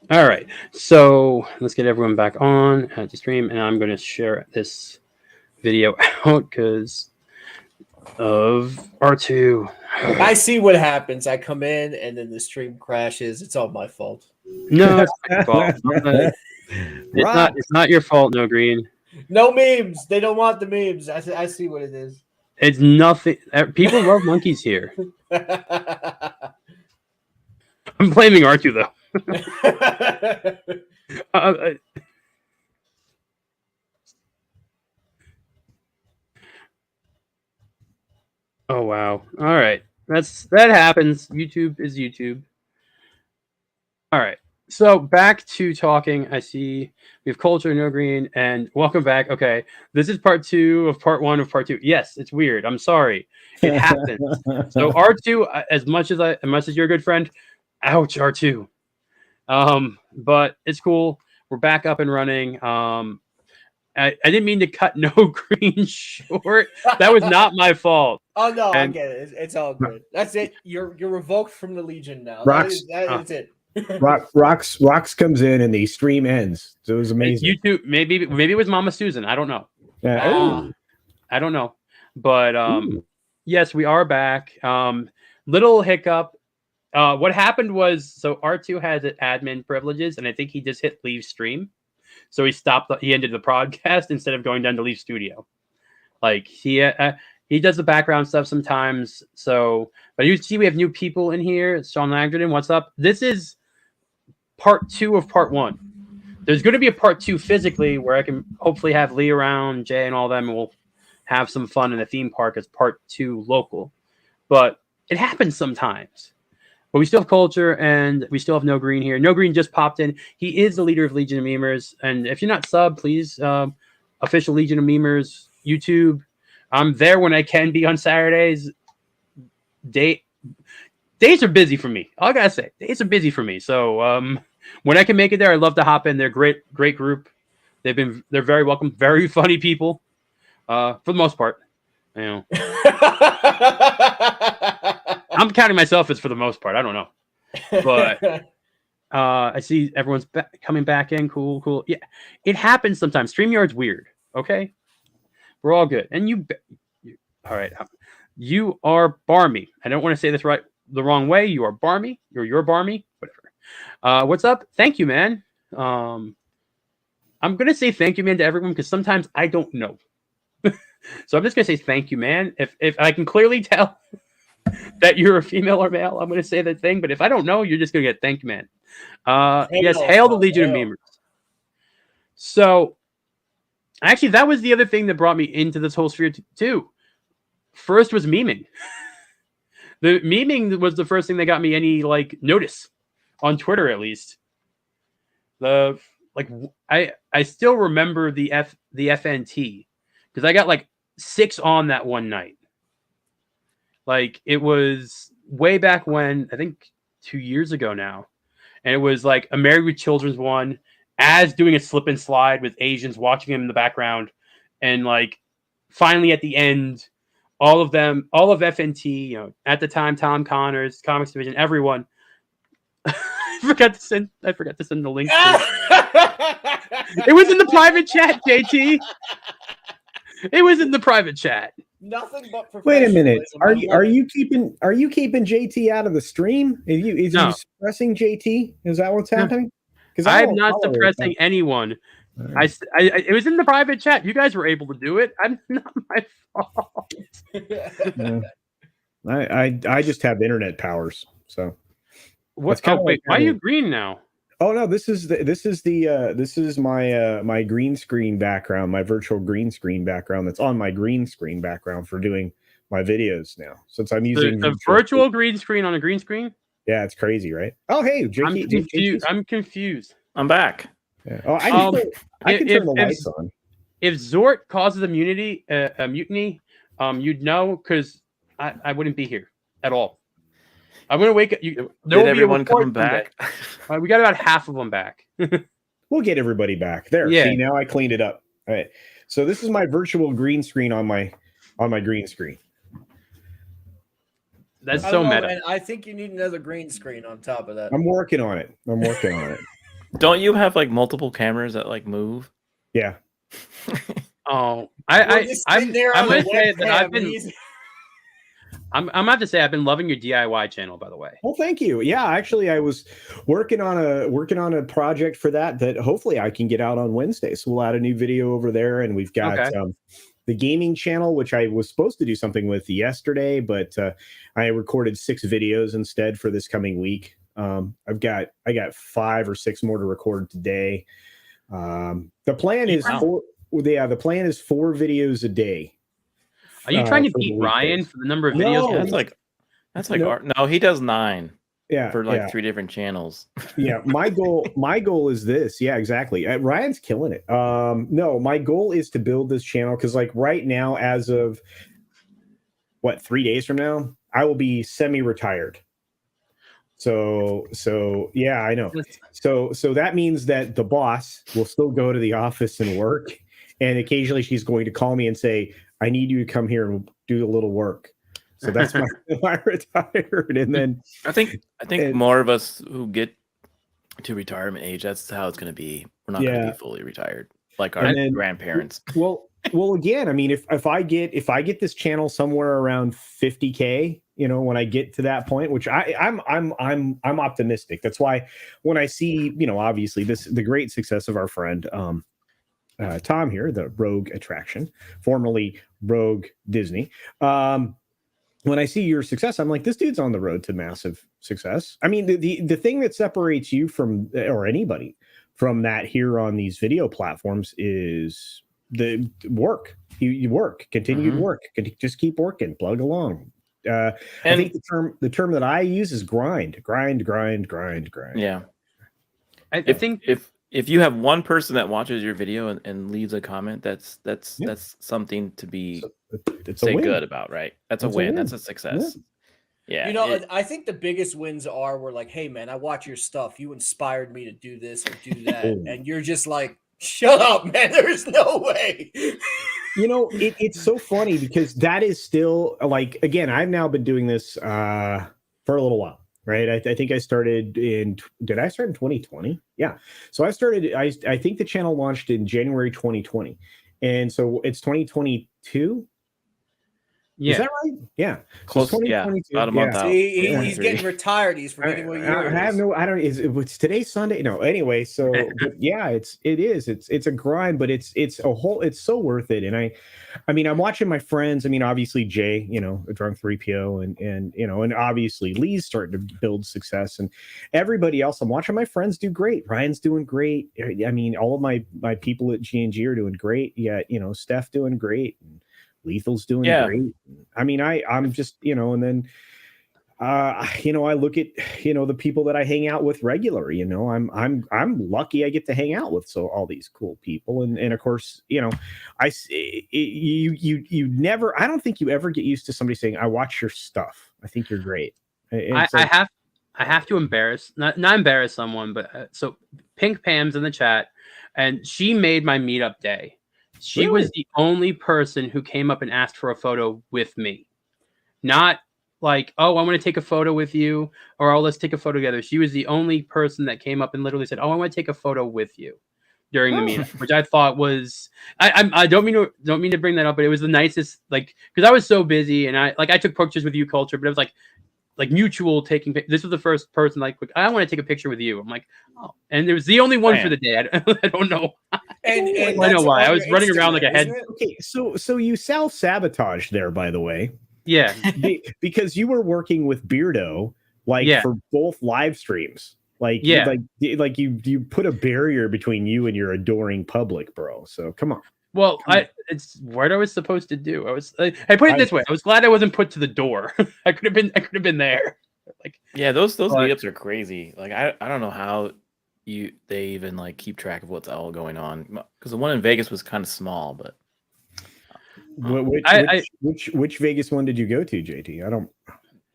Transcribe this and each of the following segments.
All right, so let's get everyone back on at the stream, and I'm going to share this video out because of R2. I see what happens. I come in and then the stream crashes. It's all my fault. No, it's not your fault. It's not your fault. No green. No memes. They don't want the memes. I see what it is. It's nothing. People love monkeys here. I'm blaming R2 though. Oh wow! All right, that happens. YouTube is YouTube. All right, so back to talking. I see we have culture, no green, and welcome back. Okay, this is part 2 of part 1 of part 2. Yes, it's weird. I'm sorry. It happens. So R2, as much as you're a good friend, ouch R2. But it's cool. We're back up and running. I didn't mean to cut no green short. That was not my fault. Oh no, I get it. It's all good. That's it. You're revoked from the Legion now. Rocks, that is it. Rocks comes in and the stream ends. So it was amazing. YouTube, maybe it was Mama Susan. I don't know. Yeah. I don't know. But yes, we are back. Little hiccup. What happened was, so R2 has admin privileges, and I think he just hit leave stream. So he ended the podcast instead of going down to leave studio. Like he does the background stuff sometimes. So, but you see we have new people in here. Sean Langdon, what's up? This is part 2 of part 1. There's going to be a part 2 physically where I can hopefully have Lee around, Jay and all them, and we'll have some fun in the theme park as part 2 local. But it happens sometimes. But we still have culture, and we still have No Green here. No Green just popped in. He is the leader of Legion of Memers. And if you're not sub, please, official Legion of Memers, YouTube. I'm there when I can be on Saturdays. Days are busy for me. All I gotta say, days are busy for me. So when I can make it there, I love to hop in. They're great group. They're very welcome, very funny people. For the most part, you know. I'm counting myself as for the most part. I don't know, but I see everyone's coming back in. Cool. Yeah, it happens sometimes. StreamYard's weird. Okay, we're all good. And you all right? You are Barmy. I don't want to say this the wrong way. You are Barmy. You're Barmy. Whatever. What's up? Thank you, man. I'm gonna say thank you, man, to everyone because sometimes I don't know. So I'm just gonna say thank you, man. If I can clearly tell that you're a female or male, I'm going to say that thing. But if I don't know, you're just going to get thank you, man. Yes, hail the Legion of Memers. So, actually, that was the other thing that brought me into this whole sphere too. First was memeing. The memeing was the first thing that got me any notice on Twitter, at least. I still remember the FNT because I got 6 on that one night. It was way back when, I think 2 years ago now. And it was a Married with Children's one, as doing a slip and slide with Asians watching him in the background. And finally at the end, all of FNT, at the time, Tom Connors, Comics Division, everyone. I forgot to send the link. It was in the private chat, JT. It was in the private chat. Nothing but wait a minute. Are you keeping JT out of the stream? Is you suppressing JT? Is that what's happening? Because I'm not suppressing anyone. Right. It was in the private chat. You guys were able to do it. I'm not my fault. I just have internet powers. So what's wait? Why are you green now? Oh no, this is my green screen background, my virtual green screen background that's on my green screen background for doing my videos now. Since I'm using the virtual green screen on a green screen. Yeah, it's crazy, right? Oh hey, I'm confused. I'm back. Yeah. Oh, I can turn the lights on. If Zort causes a mutiny, you'd know because I wouldn't be here at all. I'm going to wake up. Did everyone come back? We got about half of them back. We'll get everybody back. There. Yeah. See, now I cleaned it up. All right. So this is my virtual green screen on my green screen. That's so meta. And I think you need another green screen on top of that. I'm working on it. Don't you have like multiple cameras that like move? Yeah. Oh, We're just sitting there I'm on the gonna say that I've webcam, been. he's- I'm about to say I've been loving your DIY channel, by the way. Well, thank you. Yeah, actually, I was working on a project for that hopefully I can get out on Wednesday. So we'll add a new video over there, and we've got the gaming channel, which I was supposed to do something with yesterday, but I recorded 6 videos instead for this coming week. I got 5 or 6 more to record today. The plan is the plan is 4 videos a day. Are you trying to beat Ryan for the number of videos? Yeah, that's like no, he does 9. Yeah, for like 3 different channels. Yeah, my goal is this. Yeah, exactly. Ryan's killing it. No, my goal is to build this channel because like right now, as of 3 days from now, I will be semi-retired. So yeah, I know. So that means that the boss will still go to the office and work, and occasionally she's going to call me and say, I need you to come here and do a little work. So that's my retired. And then I think more of us who get to retirement age, that's how it's going to be. We're not going to be fully retired like our grandparents. Well, again, I mean, if I get this channel somewhere around 50K, when I get to that point, which I'm optimistic. That's why when I see, obviously the great success of our friend, Tom here, the Rogue Attraction, formerly Rogue Disney. When I see your success, I'm like, this dude's on the road to massive success. I mean, the thing that separates you from, or anybody from that here on these video platforms is the work. You work, continued work, just keep working, plug along. I think the term that I use is grind. Yeah. I think if you have one person that watches your video and leaves a comment, that's something to be say good about, right? That's a win. That's a success. Yeah. I think the biggest wins are like, hey man, I watch your stuff. You inspired me to do this or do that, and you're just like, shut up, man. There's no way. It's so funny because that is still like, again, I've now been doing this for a little while. Right. I think I started did I start in 2020? Yeah. So I think the channel launched in January 2020. And so it's 2022. Yeah. Is that right? Yeah. Close. Yeah. About a month out. He's getting retired. He's forgetting what year it's today's Sunday. No, anyway. So but yeah, it's a grind, but it's so worth it. And I mean, I'm watching my friends. I mean, obviously Jay, a drunk 3PO and obviously Lee's starting to build success and everybody else. I'm watching my friends do great. Ryan's doing great. I mean, all of my people at G&G are doing great. Yeah. Steph doing great. And Lethal's doing great. I mean, I'm just, and then, I look at, the people that I hang out with regularly, I'm lucky I get to hang out with all these cool people. And of course, you never, I don't think you ever get used to somebody saying, I watch your stuff. I think you're great. I have to not embarrass someone, but so Pink Pam's in the chat and she made my meetup day. She was the only person who came up and asked for a photo with me. Not like, oh, I want to take a photo with you, or oh, let's take a photo together. She was the only person that came up and literally said, oh, I want to take a photo with you during the meetup, which I thought was, I don't mean to bring that up, but it was the nicest, like, because I was so busy and I took pictures with you, Culture, but it was like mutual taking. This was the first person like, I want to take a picture with you. I'm like, oh, and it was the only one for the day. I don't know. And I know why. I was running around like a head. Okay, so you self-sabotaged there, by the way. Yeah, because you were working with Beardo for both live streams. Like you put a barrier between you and your adoring public, bro. So come on. Well, it's what I was supposed to do. I put it this way. I was glad I wasn't put to the door. I could have been there. Like, yeah, those meetups are crazy. Like I don't know how they even like keep track of what's all going on, because the one in Vegas was kind of small, but which Vegas one did you go to, JT? I don't.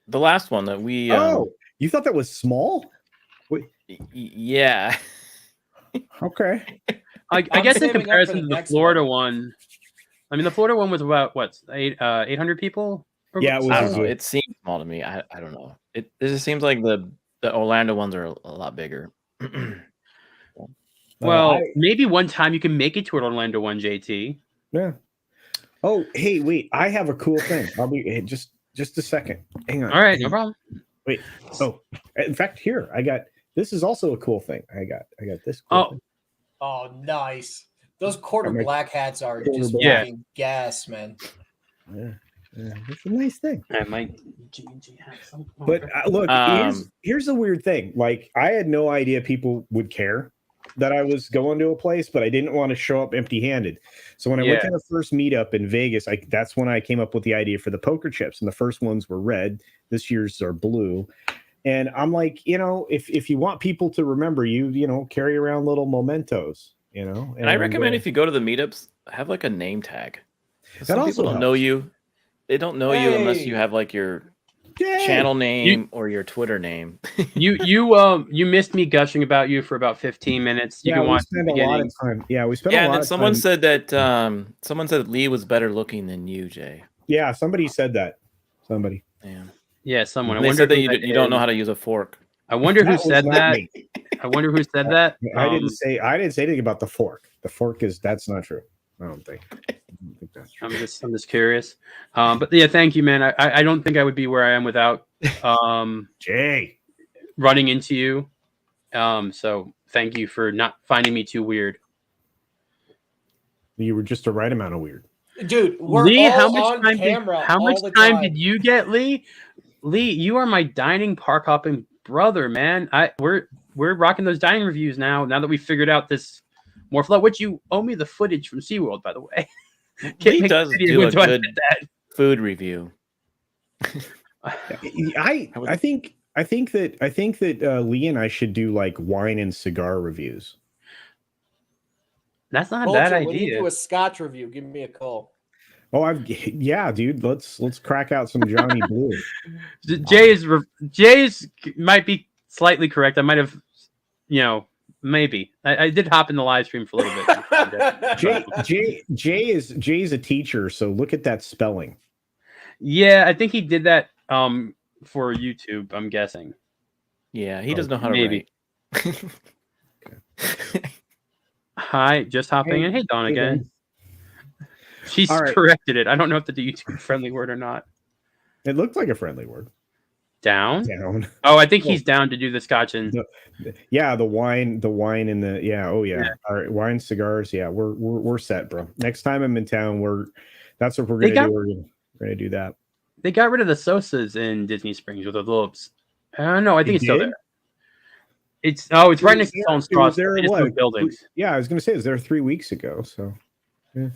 The last one that we. You thought that was small? Yeah. Okay. I guess in comparison to the Florida one, I mean, the Florida one was about 800 people. Yeah, I don't know. It seems small to me. I don't know. It just seems like the Orlando ones are a lot bigger. Well, maybe one time you can make it to Orlando 1, JT. Yeah. Oh, hey, wait! I have a cool thing. I'll be just a second. Hang on. All right, no problem. Wait. Oh, in fact, here I got. This is also a cool thing. I got this. Cool thing. Oh, nice! Those quarter black hats are just fucking gas, man. Yeah, it's a nice thing. I might G&G have some. But look, here's the weird thing. Like, I had no idea people would care that I was going to a place, but I didn't want to show up empty-handed. So when I went to the first meetup in Vegas, that's when I came up with the idea for the poker chips. And the first ones were red. This year's are blue. And I'm like, if you want people to remember you, carry around little mementos, And I recommend if you go to the meetups, have like a name tag. Some people don't know you. They don't know you unless you have like your channel name or your Twitter name. you missed me gushing about you for about 15 minutes. You can watch spend a lot of time. Yeah, we spent a lot of time. And then someone said that Lee was better looking than you, Jay. Yeah, somebody said that. Somebody. Damn. Yeah, someone. They said that you don't know how to use a fork. I wonder who said that. I wonder who said that. I didn't say anything about the fork. The fork that's not true. I don't think that's true. I'm just curious. But yeah, thank you, man. I don't think I would be where I am without Jay running into you. So thank you for not finding me too weird. You were just the right amount of weird. Dude, we're Lee, all on camera. How much time did you get, Lee? Lee, you are my dining park hopping brother, man. We're rocking those dining reviews now that we figured out this more flow, which you owe me the footage from SeaWorld, by the way. He does do a good food review. I think that Lee and I should do like wine and cigar reviews. That's not a bad idea. When you do a Scotch review, give me a call. Oh, dude. Let's crack out some Johnny Blue. Jay's might be slightly correct. I might have, maybe. I did hop in the live stream for a little bit. Jay's a teacher, so look at that spelling. Yeah, I think he did that for YouTube, I'm guessing. Yeah, he doesn't know how to write. Hi, just hopping in. Hey, Dawn again. She's corrected it. I don't know if that's a YouTube friendly word or not. It looked like a friendly word. Down. Oh, I think he's down to do the Scotch and the wine and the yeah. All right, wine, cigars. Yeah, we're set, bro. Next time I'm in town, that's what we're gonna do. We're gonna do that. They got rid of the Sosas in Disney Springs with the little. I don't know. I think it's still there. It's right next to Stone Straw. Buildings. Yeah, I was gonna say it was there 3 weeks ago. So. Yeah.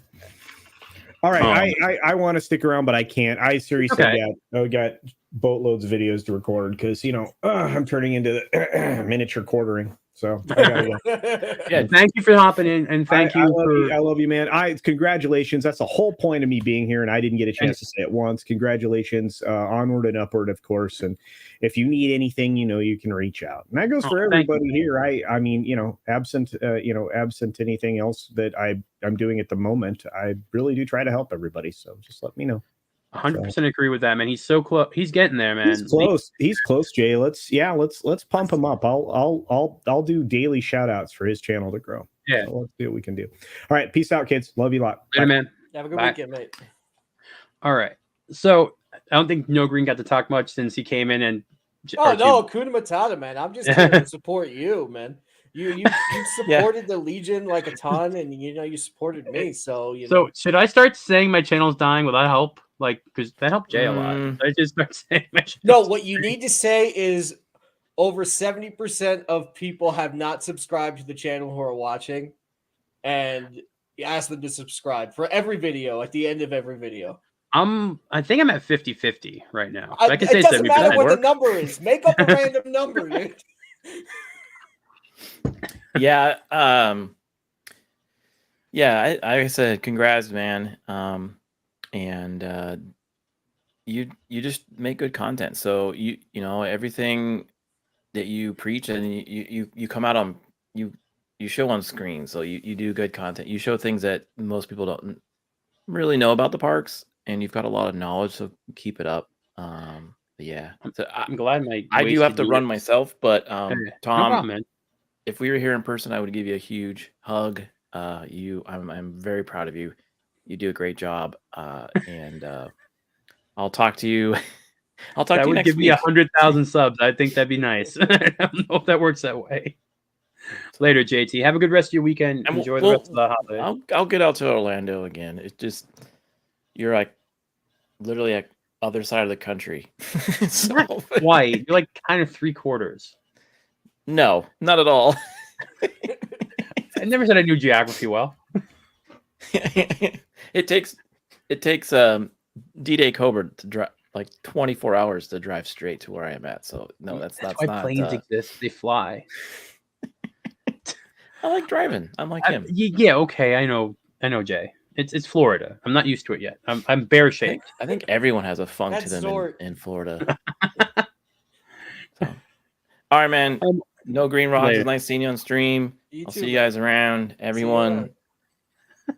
All right, I want to stick around, but I can't. I seriously got boatloads of videos to record because I'm turning into the miniature quartering. So I gotta go. Yeah, thank you for hopping in, and thank you. I love you, man. Congratulations. That's the whole point of me being here, and I didn't get a chance to say it once. Congratulations, onward and upward, of course. And if you need anything, you can reach out. And that goes for everybody here. I mean, absent anything else that I'm doing at the moment, I really do try to help everybody. So just let me know. 100% agree with that, man. He's so close. He's getting there, man. He's close, Jay. Let's pump him up. I'll do daily shout outs for his channel to grow. Yeah. So let's see what we can do. All right. Peace out, kids. Love you a lot. Later, man. Have a good weekend, mate. All right. So I don't think No Green got to talk much since he came in and. No, Kuna Matata, man. I'm just here to support you, man. You supported the Legion like a ton, and you supported me. So So should I start saying my channel's dying? Will that help? Because that helped Jay a lot. I just start saying my channel's No, what you need to say is over 70% of people have not subscribed to the channel who are watching, and you ask them to subscribe for every video at the end of every video. I think I'm at 50-50 right now. I can say it doesn't matter what the number is. Make up a random number, dude. Yeah. I said congrats, man. And you just make good content. So everything that you preach and you come out on you show on screen. So you do good content. You show things that most people don't really know about the parks, and you've got a lot of knowledge. So keep it up. Yeah, so I'm glad I do have to run myself, but Tom, no problem, man. if we were here in person, I would give you a huge hug. I'm very proud of you. You do a great job. And I'll talk to you. I'll talk That to you would next give me week. 100,000 subs. I think that'd be nice. I don't know if that works that way. Later, JT. Have a good rest of your weekend. And Enjoy the rest of the holiday. I'll get out to Orlando again. It's just you're like literally like other side of the country. So, Not quite. You're like kind of 3/4. no, not at all. I never said I knew geography well. It takes D-Day Cobra to drive like 24 hours to drive straight to where I am at. So no, that's why not. planes exist. They fly. I like driving. I'm like him. Yeah, okay. I know, Jay. It's Florida. I'm not used to it yet. I'm bear shaped. I think everyone has a funk to That's them in Florida. So. All right, man. No green rocks. Later. It's nice seeing you on stream. You I'll too, see you man. guys around. Everyone,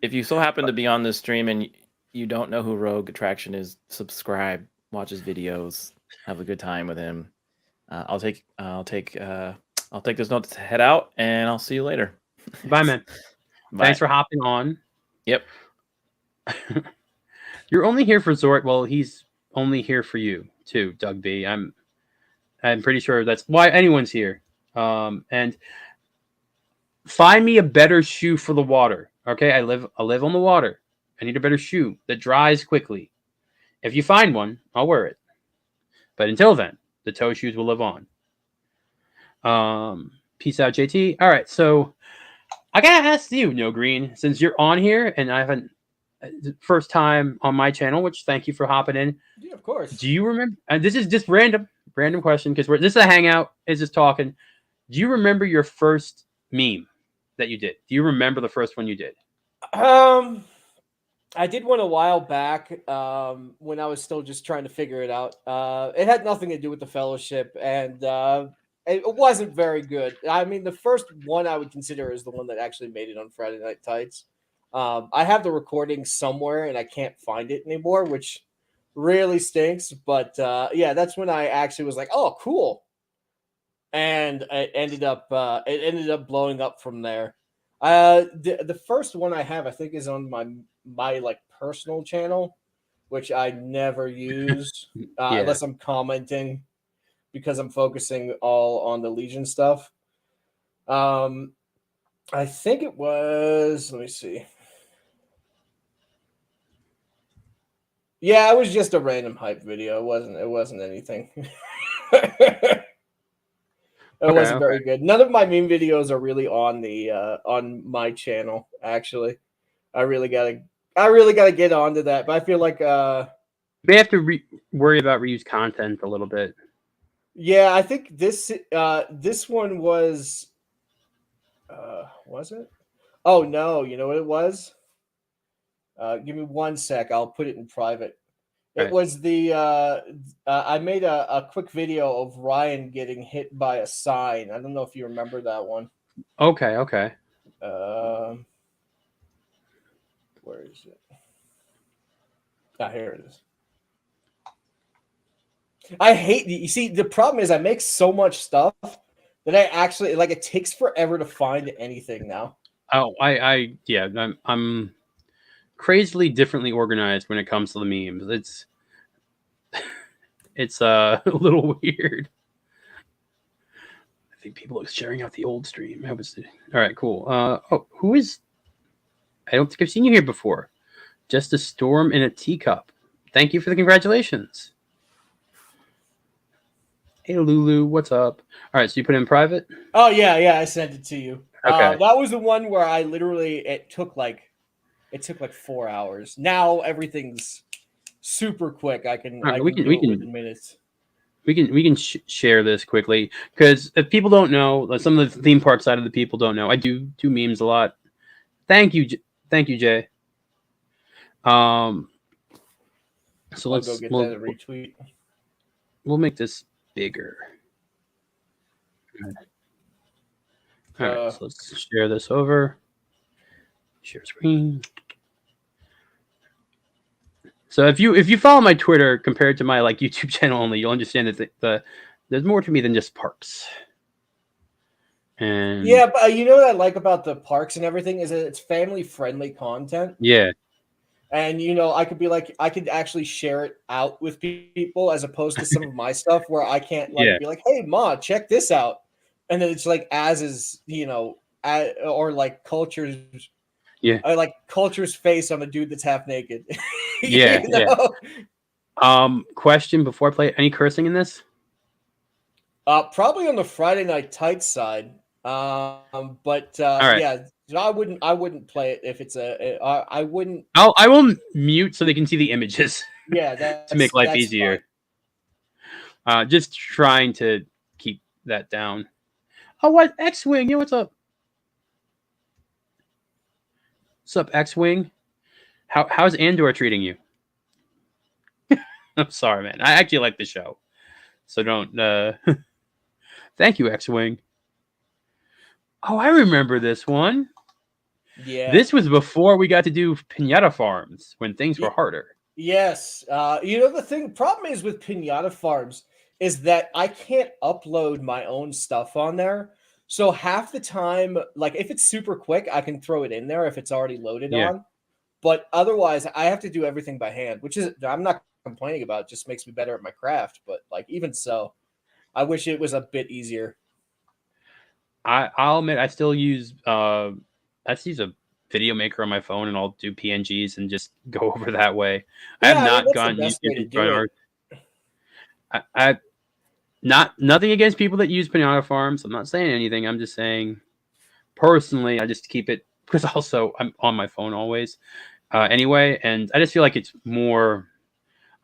if you so happen to be on this stream and you don't know who Rogue Attraction is, subscribe, watch his videos, have a good time with him. I'll take this note to head out, and I'll see you later. Bye, man. Bye. Thanks for hopping on. Yep. You're only here for Zort. Well, he's only here for you too, Doug B. I'm pretty sure that's why anyone's here. And find me a better shoe for the water. Okay, I live on the water. I need a better shoe that dries quickly. If you find one, I'll wear it. But until then, the toe shoes will live on. Peace out, JT. All right, so I gotta ask you, No Green, since you're on here and I haven't first time on my channel, which thank you for hopping in. Yeah, of course. Do you remember? And this is just random question because this is a hangout. It's just talking. Do you remember your first meme that you did? Do you remember the first one you did? I did one a while back when I was still just trying to figure it out. It had nothing to do with the fellowship, and it wasn't very good. I mean, the first one I would consider is the one that actually made it on Friday Night Tights. I have the recording somewhere, and I can't find it anymore, which really stinks. But yeah, that's when I actually was like, "Oh, cool," and it ended up blowing up from there. The first one I have, I think, is on my like personal channel, which I never use unless I'm commenting because I'm focusing all on the Legion stuff. I think it was. Let me see. Yeah, it was just a random hype video. It wasn't anything. It wasn't very good. None of my meme videos are really on my channel. Actually, I really gotta get onto that. But I feel like They have to worry about reused content a little bit. Yeah, I think this one was it? Oh no, you know what it was? Give me 1 sec. I'll put it in private. It was the I made a quick video of Ryan getting hit by a sign. I don't know if you remember that one. Okay. Where is it? Ah, here it is. I hate you see the problem is I make so much stuff that I actually like it takes forever to find anything now. Oh, I'm crazily differently organized when it comes to the memes. It's a little weird. I think people are sharing out the old stream. All right, cool. Who is? I don't think I've seen you here before. Just a storm in a teacup. Thank you for the congratulations. Hey Lulu, what's up? All right, so you put it in private? Oh yeah, I sent it to you. Okay. That was the one where I literally it took like 4 hours. Now everything's super quick. I can do it within minutes. We can share this quickly because if people don't know, some of the theme park side of the people don't know. I do memes a lot. Thank you, Jay. So let's go get that retweet. We'll make this bigger. All right, so let's share this over. Share screen. So if you follow my Twitter compared to my like YouTube channel only, you'll understand that there's more to me than just parks. And Yeah, but you know what I like about the parks and everything is that it's family friendly content. yeah, And I could be like, I could actually share it out with people as opposed to some of my stuff where I can't like yeah, be like, hey, ma, check this out. And then it's like as is, or like cultures, yeah, or like culture's face on a dude that's half naked. yeah, yeah. Question before I play: any cursing in this? Probably on the Friday Night Tights side. But All right. yeah, I wouldn't play it if it's I wouldn't. I will mute so they can see the images Yeah, to make life that's easier. fine. Just trying to keep that down. Oh, what X-Wing? Yo, what's up? What's up, X-Wing? How's Andor treating you? I'm sorry, man. I actually like the show, so don't. Thank you, X-Wing. Oh, I remember this one. Yeah. This was before we got to do pinata farms when things were harder. Yes. The problem is with Pinata Farms is that I can't upload my own stuff on there. So half the time, like if it's super quick, I can throw it in there if it's already loaded Yeah. on. But otherwise, I have to do everything by hand, which is I'm not complaining about. It just makes me better at my craft. But like even so, I wish it was a bit easier. I'll admit I still use a video maker on my phone, and I'll do PNGs and just go over that way. I have not that's gone the best way to do using it. I nothing against people that use pinata farms. I'm not saying anything. I'm just saying personally, I just keep it because also I'm on my phone always anyway, and I just feel like it's more.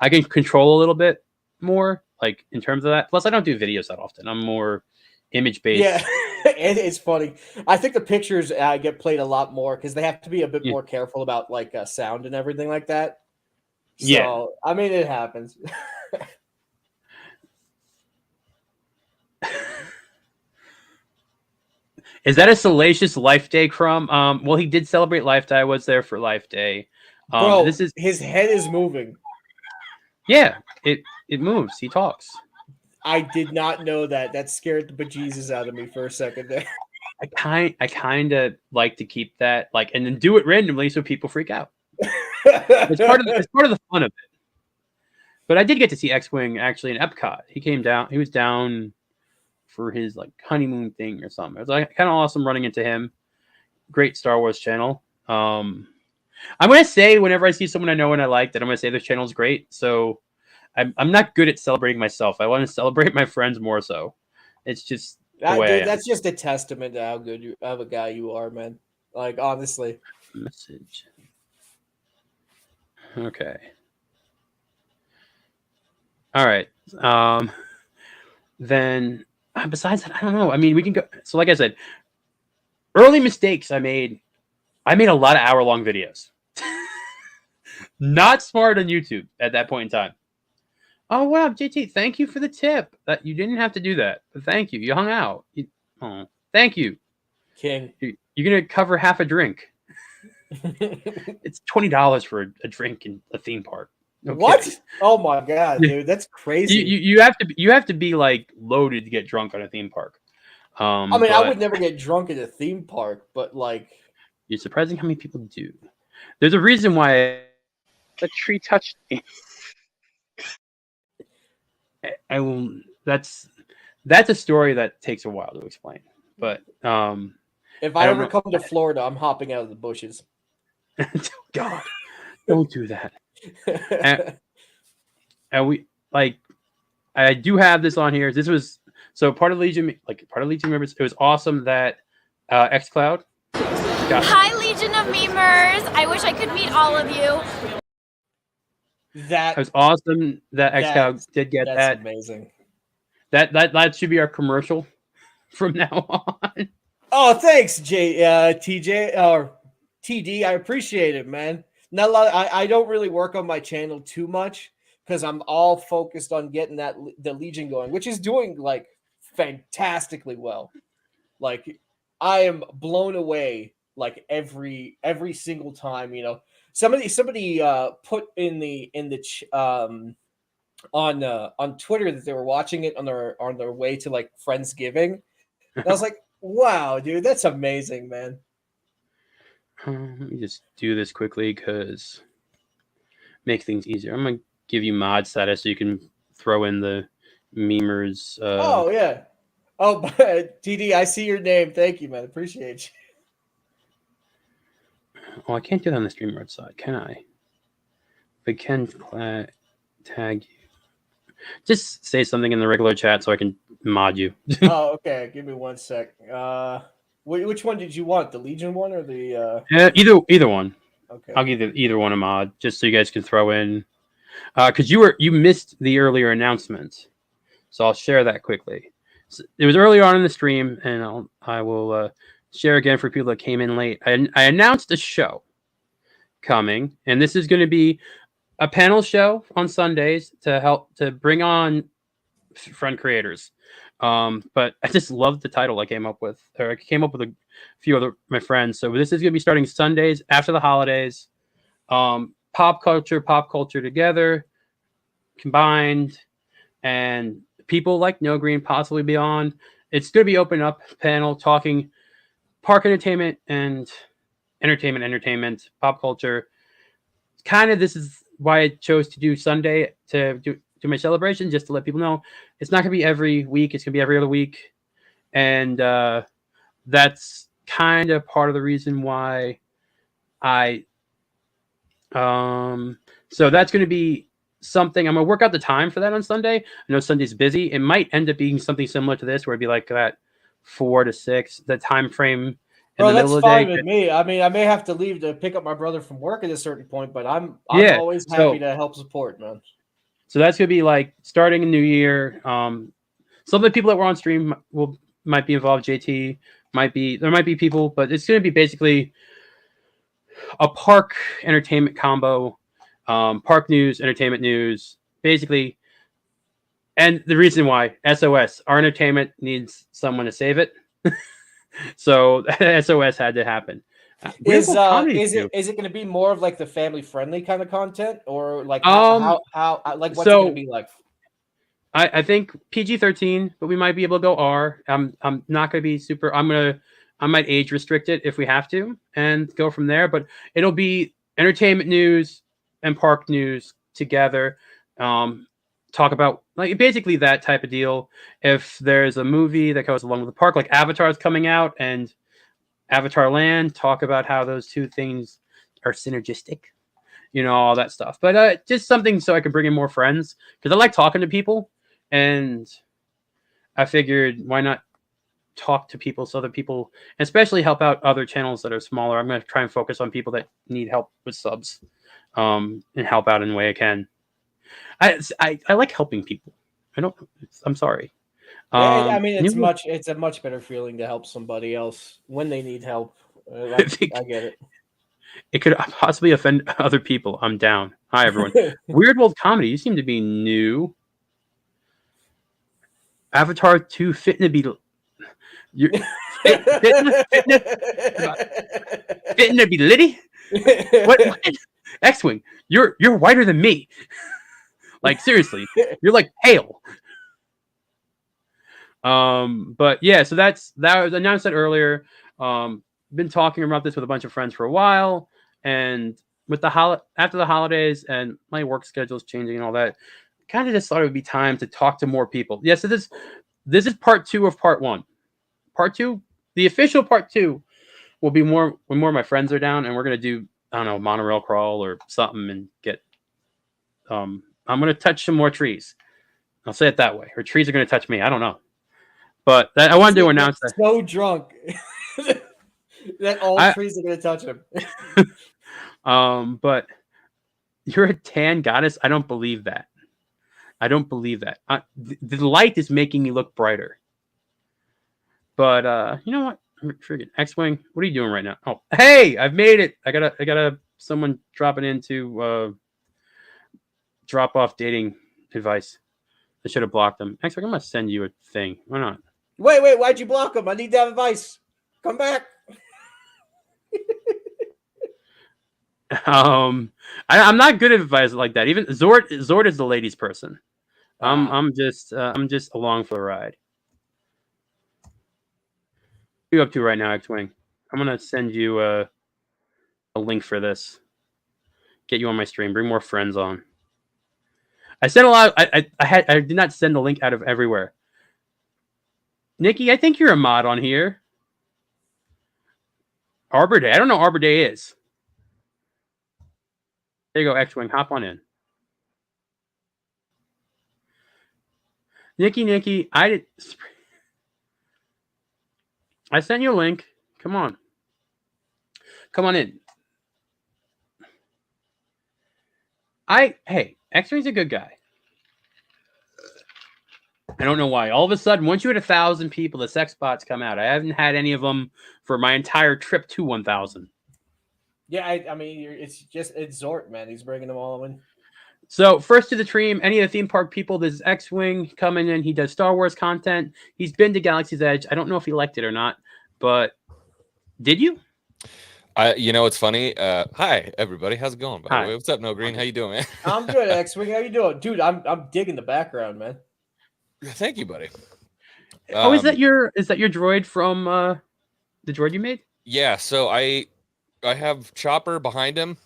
I can control a little bit more, like in terms of that. Plus, I don't do videos that often. I'm more image based. Yeah, it's funny. I think the pictures get played a lot more because they have to be a bit more careful about like sound and everything like that. So, yeah. I mean, it happens. Is that a salacious Life Day, Crumb? Well, he did celebrate Life Day. I was there for Life Day. Bro, this is his head is moving. Yeah, it moves. He talks. I did not know that. That scared the bejesus out of me for a second there. I kind of like to keep that and then do it randomly so people freak out. It's part of the fun of it. But I did get to see X-Wing actually in Epcot. He came down. He was down for his honeymoon thing or something. It was kind of awesome running into him. Great Star Wars channel. I'm gonna say whenever I see someone I know and I like that I'm gonna say their channel is great. So I'm not good at celebrating myself. I want to celebrate my friends more so. It's just the way I am. That's just a testament to how good of a guy you are, man. Like honestly. Message. Okay. All right. Then besides that, I don't know. I mean, we can go. So, like I said, early mistakes I made a lot of hour-long videos. Not smart on YouTube at that point in time. Oh wow, JT, thank you for the tip. That you didn't have to do that, but thank you. You hung out. Thank you, King. You're gonna cover half a drink. It's $20 for a drink in a theme park. No what? kidding. Oh my god, dude, that's crazy. You have to be loaded to get drunk on a theme park. I mean, I would never get drunk at a theme park, but you're surprising how many people do. There's a reason why the tree touched me. I will. That's a story that takes a while to explain. But if I ever come to Florida, I'm hopping out of the bushes. God, don't do that. and we I do have this on here. This was part of Legion members. It was awesome that xCloud. Hi, Legion of Memers. I wish I could meet all of you. That was awesome that xCloud did get that. That's amazing. That should be our commercial from now on. Oh, thanks, TJ or TD. I appreciate it, man. Not a lot. I don't really work on my channel too much because I'm all focused on getting the Legion going, which is doing fantastically well. I am blown away every single time. Somebody put in the on Twitter that they were watching it on their way to Friendsgiving. And I was like, Wow, dude, that's amazing, man. Let me just do this quickly because make things easier. I'm gonna give you mod status so you can throw in the memers. Oh yeah. Oh, TD, I see your name. Thank you, man. Appreciate Oh, I can't do that on the StreamYard side, can I? If I can tag you. Just say something in the regular chat so I can mod you. you. Oh, okay. Give me 1 sec. Which one did you want? The Legion one or the? Either one. Okay. I'll give either one a mod just so you guys can throw in. Because you missed the earlier announcement, so I'll share that quickly. So it was earlier on in the stream, and I will share again for people that came in late. I announced a show coming, and this is going to be a panel show on Sundays to help to bring on friend creators. But I just loved the title I came up with, or I came up with a few other my friends. So this is going to be starting Sundays after the holidays. Pop culture together, combined, and people like No Green possibly be on. It's going to be open up panel talking park entertainment and entertainment, pop culture. Kind of this is why I chose to do Sunday to do my celebration, just to let people know it's not going to be every week. It's going to be every other week. And that's kind of part of the reason why so that's going to be something. I'm going to work out the time for that on Sunday. I know Sunday's busy. It might end up being something similar to this, where it'd be like that 4 to 6, the time frame. Bro, that's fine with me. I mean, I may have to leave to pick up my brother from work at a certain point, but I'm always happy to help support, man. So that's going to be like starting a new year. Some of the people that were on stream might be involved. JT there might be people, but it's going to be basically a park entertainment combo, park news, entertainment news, basically. And the reason why SOS, our entertainment needs someone to save it. So SOS had to happen. Is it going to be more of like the family friendly kind of content, or like how like what's it going to be like? I think PG-13, but we might be able to go R. I'm not going to be super. I might age restrict it if we have to and go from there. But it'll be entertainment news and park news together. Talk about like basically that type of deal. If there's a movie that goes along with the park, like Avatar is coming out and Avatar Land, talk about how those two things are synergistic, all that stuff. But just something so I can bring in more friends, because I like talking to people, and I figured why not talk to people so that people, especially help out other channels that are smaller. I'm going to try and focus on people that need help with subs, and help out in the way I can. I like helping people. I'm sorry. I mean, it's a much better feeling to help somebody else when they need help. I get it. It could possibly offend other people. I'm down. Hi, everyone. Weird World Comedy. You seem to be new. Avatar 2 fitting to be. Fitting to be litty. What? X-Wing. You're whiter than me. Like seriously, you're like pale. But yeah, so that was announced that earlier. Been talking about this with a bunch of friends for a while, and with after the holidays and my work schedule's changing and all that, kind of just thought it would be time to talk to more people. Yeah, so this is part 2 of part 1. Part 2, the official part 2, will be more when more of my friends are down, and we're gonna do, I don't know, monorail crawl or something, and get I'm gonna touch some more trees. I'll say it that way. Or trees are gonna touch me. I don't know. But I wanted to announce that. So drunk that all trees are gonna touch him. But you're a tan goddess. I don't believe that. The light is making me look brighter. But you know what? Friggin' X-Wing, what are you doing right now? Oh, hey, I've made it. I gotta someone dropping into drop off dating advice. I should have blocked them. Actually, I'm gonna send you a thing. Why not? Wait, why'd you block him? I need that advice. Come back. I'm not good at advice like that. Even Zort is the ladies' person. I'm just along for the ride. you up to right now, X-Wing? I'm gonna send you a link for this. Get you on my stream. Bring more friends on. I sent a lot. I did not send the link out of everywhere. Nikki, I think you're a mod on here. Arbor Day. I don't know what Arbor Day is. There you go, X-Wing. Hop on in. Nikki, I sent you a link. Come on in. Hey, X-Wing's a good guy. I don't know why. All of a sudden, once you hit 1,000 people, the sex bots come out. I haven't had any of them for my entire trip to 1,000. Yeah, I mean, it's Zort, man. He's bringing them all in. So first to the stream, any of the theme park people, this is X-Wing coming in. He does Star Wars content. He's been to Galaxy's Edge. I don't know if he liked it or not, but did you? You know, it's funny. Hi, everybody. How's it going? By Hi. the way, what's up, No Green? How you doing, man? I'm good, X-Wing. How you doing? Dude, I'm digging the background, man. Thank you, buddy. Oh, is that your droid from the droid you made? Yeah, so I have Chopper behind him,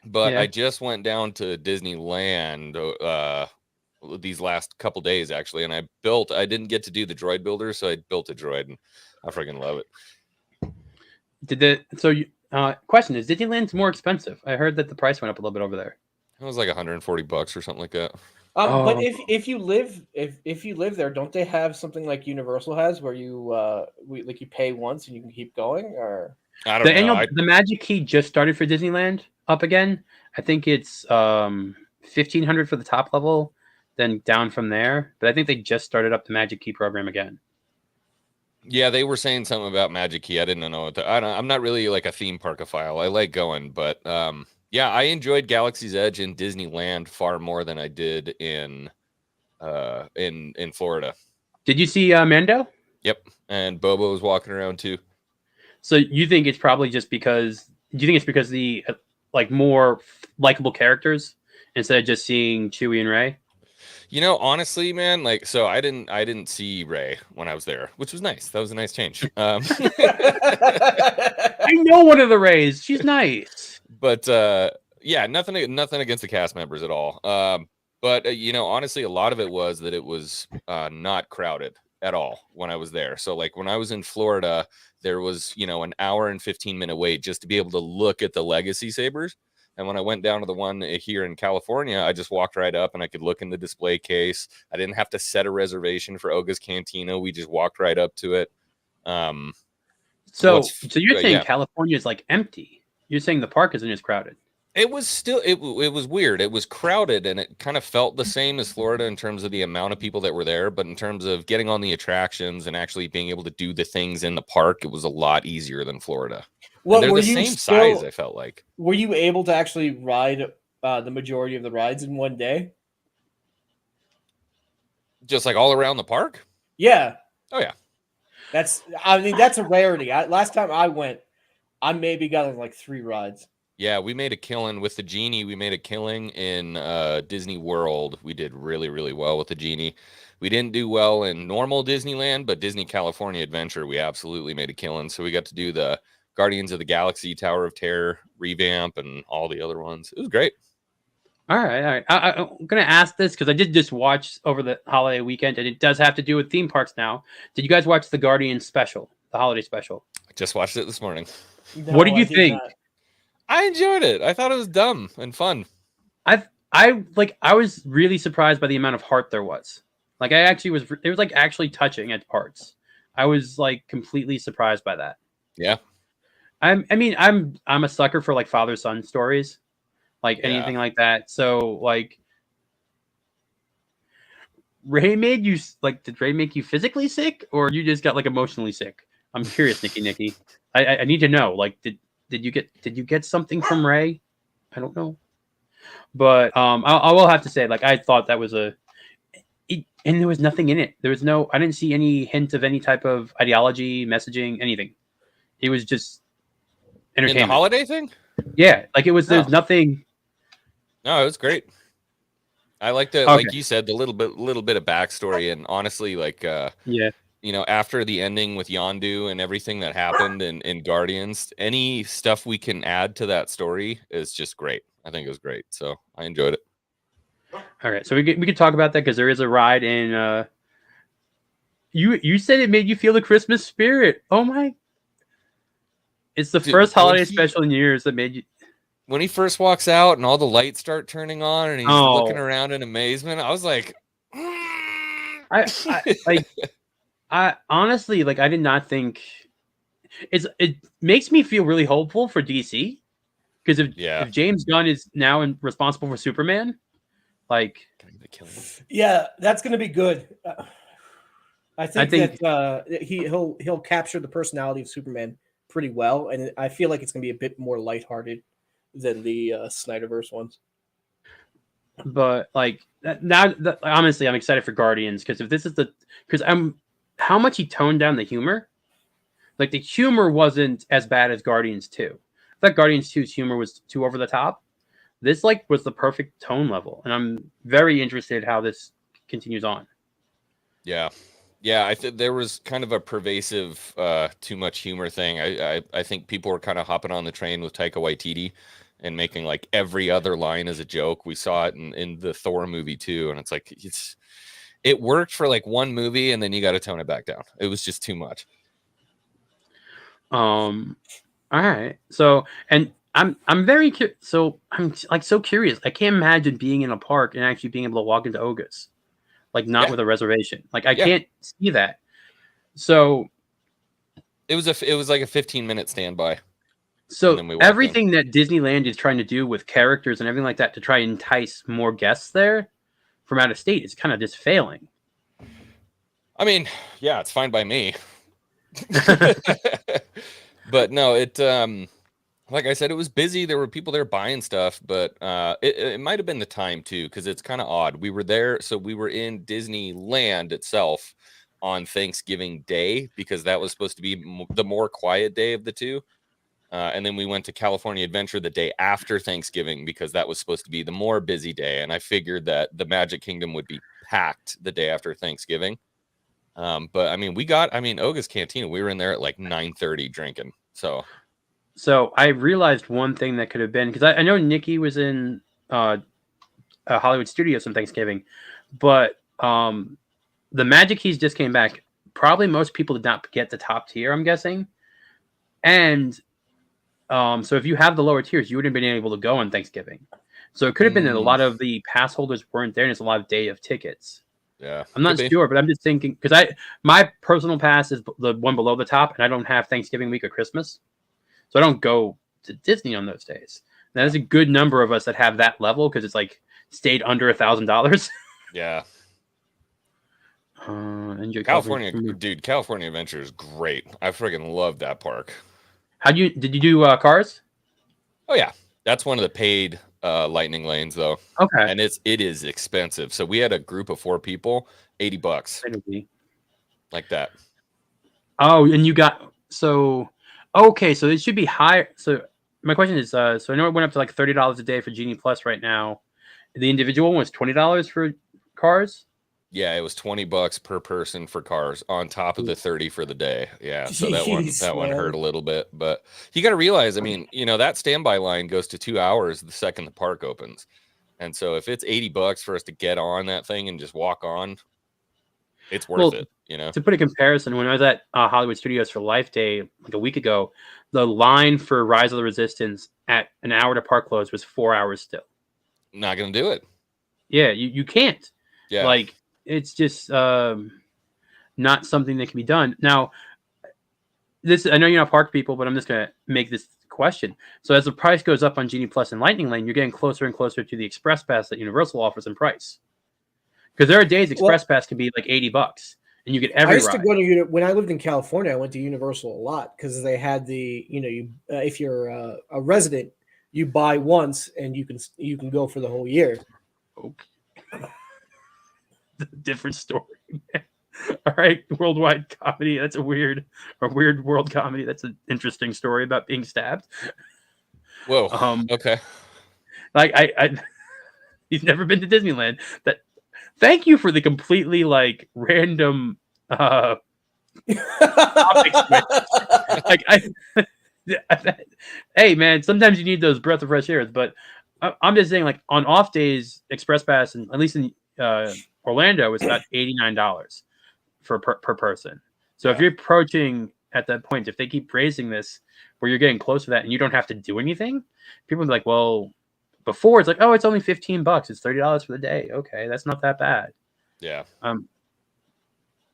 but Yeah. I just went down to Disneyland these last couple days actually, and I didn't get to do the droid builder, so I built a droid, and I freaking love it. Question is, Disneyland's more expensive. I heard that the price went up a little bit over there. It was like $140 or something like that. But if you live there, don't they have something like Universal has, where you you pay once and you can keep going? Or I don't know. The Magic Key just started for Disneyland up again. I think it's $1,500 for the top level, then down from there. But I think they just started up the Magic Key program again. Yeah, they were saying something about Magic Key. I didn't know. I'm not really like a theme parkophile. I like going, but yeah, I enjoyed Galaxy's Edge in Disneyland far more than I did in Florida. Did you see Mando? Yep, and Bobo was walking around too. So you think it's probably just because? Do you think it's because the more likable characters instead of just seeing Chewie and Rey? You know, honestly, man, so I didn't see Rey when I was there, which was nice. That was a nice change. I know one of the Reys. She's nice. But yeah, nothing against the cast members at all. But you know, honestly, a lot of it was that it was not crowded at all when I was there. So like when I was in Florida, there was, you know, an hour and 15-minute wait just to be able to look at the Legacy sabers. And when I went down to the one here in California, I just walked right up and I could look in the display case. I didn't have to set a reservation for Oga's Cantina. We just walked right up to it. So you're saying California is like empty? You're saying the park isn't as crowded? It was still, it was weird. It was crowded and it kind of felt the same as Florida in terms of the amount of people that were there. But in terms of getting on the attractions and actually being able to do the things in the park, it was a lot easier than Florida. Well, they're the same size, I felt like. Were you able to actually ride the majority of the rides in one day? Just like all around the park? Yeah. Oh, yeah. That's a rarity. Last time I went, I maybe got like 3 rides. Yeah, we made a killing with the Genie. We made a killing in Disney World. We did really, really well with the Genie. We didn't do well in normal Disneyland, but Disney California Adventure, we absolutely made a killing. So we got to do the Guardians of the Galaxy Tower of Terror revamp and all the other ones. It was great. All right. I'm going to ask this because I did just watch over the holiday weekend, and it does have to do with theme parks now. Did you guys watch the Guardians special, the holiday special? I just watched it this morning. No, what did you think? I enjoyed it. I thought it was dumb and fun. I was really surprised by the amount of heart there was. Like it was like actually touching at parts. I was like completely surprised by that. Yeah. I'm a sucker for like father-son stories, like anything like that. So like, Rey made you did Rey make you physically sick, or you just got like emotionally sick? I'm curious, Nikki. I need to know. Like, did you get something from Rey? I don't know, but I will have to say, like, I thought that was and there was nothing in it. I didn't see any hint of any type of ideology, messaging, anything. It was just entertainment. In the holiday thing? Yeah, like it was. There's nothing. No, it was great. I like like you said, the little bit of backstory, and honestly, like, yeah, after the ending with Yondu and everything that happened in Guardians, any stuff we can add to that story is just great. I think it was great. So I enjoyed it. All right. So we could talk about that because there is a ride in you said it made you feel the Christmas spirit. Oh my. It's the first holiday special in years that made you. When he first walks out and all the lights start turning on and he's looking around in amazement, I was like, I honestly, like, I did not think it makes me feel really hopeful for DC because if James Gunn is now responsible for Superman, like, yeah, that's going to be good. I think that he'll capture the personality of Superman pretty well, and I feel like it's going to be a bit more lighthearted than the Snyderverse ones. But like now, honestly, I'm excited for Guardians because if this is how much he toned down the humor. Like the humor wasn't as bad as Guardians 2. I thought Guardians 2's humor was too over the top. This like was the perfect tone level, and I'm very interested how this continues on. Yeah. I think there was kind of a pervasive too much humor thing. I think people were kind of hopping on the train with Taika Waititi and making like every other line as a joke. We saw it in the Thor movie too, and it's like it worked for like one movie, and then you got to tone it back down. It was just too much. All right. So, and I'm very so I'm like so curious. I can't imagine being in a park and actually being able to walk into Oga's, like not with a reservation. Like I can't see that. So it was like a 15-minute standby. So everything that Disneyland is trying to do with characters and everything like that to try and entice more guests there from out of state is kind of just failing. I mean, yeah, it's fine by me. But no, it like I said, it was busy. There were people there buying stuff, but it might have been the time too, because it's kind of odd. We were there, so we were in Disneyland itself on Thanksgiving Day because that was supposed to be the more quiet day of the two. And then we went to California Adventure the day after Thanksgiving because that was supposed to be the more busy day. And I figured that the Magic Kingdom would be packed the day after Thanksgiving. But I mean, Oga's Cantina, we were in there at like 9:30 drinking. So I realized one thing that could have been, because I know Nikki was in Hollywood Studios on Thanksgiving, but the Magic Keys just came back. Probably most people did not get the top tier, I'm guessing. And so if you have the lower tiers, you wouldn't have been able to go on Thanksgiving. So it could have been that a lot of the pass holders weren't there, and it's a lot of day of tickets. Yeah, I'm not sure, but I'm just thinking because my personal pass is the one below the top, and I don't have Thanksgiving week or Christmas, so I don't go to Disney on those days. And there's a good number of us that have that level because it's like stayed under $1,000. Yeah. California Adventure is great. I freaking love that park. Did you do Cars? Oh yeah, that's one of the paid lightning lanes though. Okay, and it is expensive. So we had a group of 4 people, $80, like that. Oh, and you got okay. So it should be higher. So my question is, so I know it went up to like $30 a day for Genie Plus right now. The individual one was $20 for Cars. Yeah, it was $20 per person for Cars on top of the 30 for the day. Yeah, so that one hurt a little bit, but you got to realize, I mean, that standby line goes to 2 hours the second the park opens, and so if it's $80 for us to get on that thing and just walk on, it's worth it. To put a comparison, when I was at Hollywood Studios for Life Day like a week ago, the line for Rise of the Resistance at an hour to park close was 4 hours still. Not gonna do it. Yeah, you can't. Yeah, like. It's just not something that can be done. Now, I know you're not park people, but I'm just going to make this question. So as the price goes up on Genie Plus and Lightning Lane, you're getting closer and closer to the Express Pass that Universal offers in price. Because there are days Express Pass can be like $80, and you get every I used ride. to go to when I lived in California. I went to Universal a lot because they had the if you're a resident, you buy once and you can go for the whole year. Okay. Different story. All right, worldwide comedy. That's a weird world comedy. That's an interesting story about being stabbed. Whoa. Okay. Like I you've never been to Disneyland. Thank you for the completely like random topic switch. Like hey man, sometimes you need those breath of fresh air. But I'm just saying, like on off days, Express Pass, and at least in Orlando, it's about $89 per person. So if you're approaching at that point, if they keep raising this, where you're getting close to that, and you don't have to do anything, people will be like, well, before it's like, oh, it's only $15, it's $30 for the day. Okay, that's not that bad. Yeah. I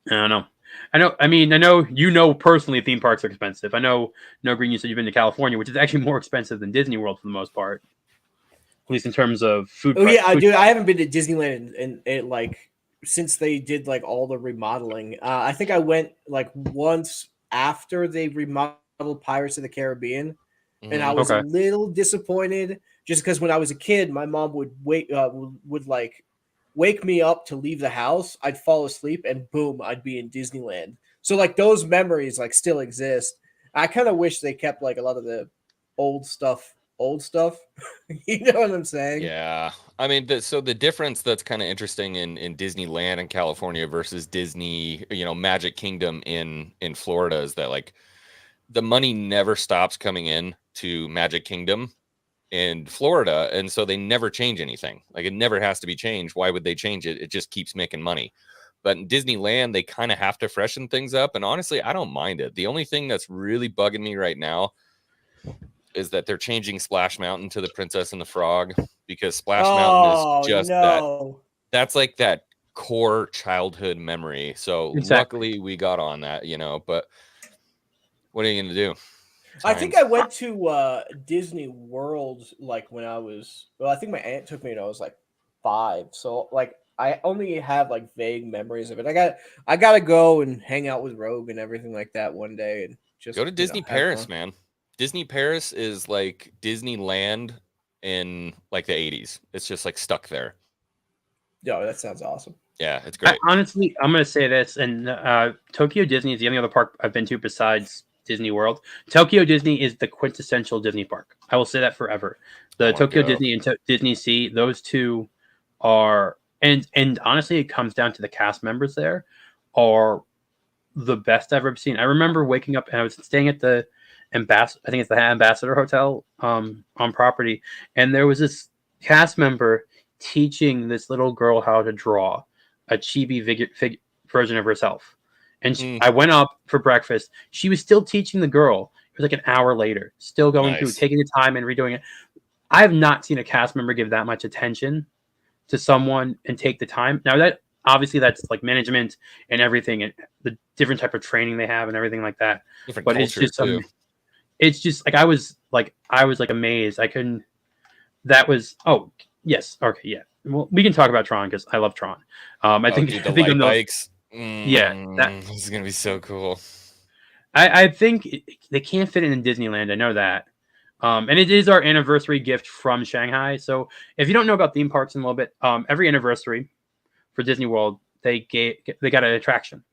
don't know. I know you know personally theme parks are expensive. I know No Green, you said you've been to California, which is actually more expensive than Disney World for the most part. At least in terms of food. Oh yeah, dude, I haven't been to Disneyland in like since they did like all the remodeling. I think I went like once after they remodeled Pirates of the Caribbean, and I was a little disappointed just because when I was a kid, my mom would wake me up to leave the house. I'd fall asleep, and boom, I'd be in Disneyland. So like those memories like still exist. I kind of wish they kept like a lot of the old stuff. You know what I'm saying? Yeah. I mean, so the difference that's kind of interesting in Disneyland in California versus Disney, Magic Kingdom in Florida is that like the money never stops coming in to Magic Kingdom in Florida. And so they never change anything. Like it never has to be changed. Why would they change it? It just keeps making money. But in Disneyland, they kind of have to freshen things up. And honestly, I don't mind it. The only thing that's really bugging me right now is that they're changing Splash Mountain to the Princess and the Frog, because Splash Mountain is just that's like that core childhood memory. So luckily we got on that, but what are you going to do? I think I went to Disney World like when I was, I think my aunt took me when I was like 5. So like I only have like vague memories of it. I got to go and hang out with Rogue and everything like that one day and just go to Disney Paris, man. Disney Paris is like Disneyland in like the 80s. It's just like stuck there. Yo, that sounds awesome. Yeah, it's great. Honestly, I'm going to say this, and Tokyo Disney is the only other park I've been to besides Disney World. Tokyo Disney is the quintessential Disney park. I will say that forever. The Tokyo Disney and Disney Sea, those two are, and honestly, it comes down to the cast members there are the best I've ever seen. I remember waking up and I was staying at the I think it's the Ambassador Hotel on property, and there was this cast member teaching this little girl how to draw a chibi version of herself. And I went up for breakfast. She was still teaching the girl. It was like an hour later, still going through, taking the time and redoing it. I have not seen a cast member give that much attention to someone and take the time. Now that obviously that's like management and everything, and the different type of training they have and everything like that. But it's just it's just like I was amazed. I couldn't. That was yes, okay, yeah. Well, we can talk about Tron because I love Tron. I think the light bikes. Yeah, this is gonna be so cool. I think they can't fit it in Disneyland. I know that. And it is our anniversary gift from Shanghai. So if you don't know about theme parks in a little bit, every anniversary for Disney World, they got an attraction,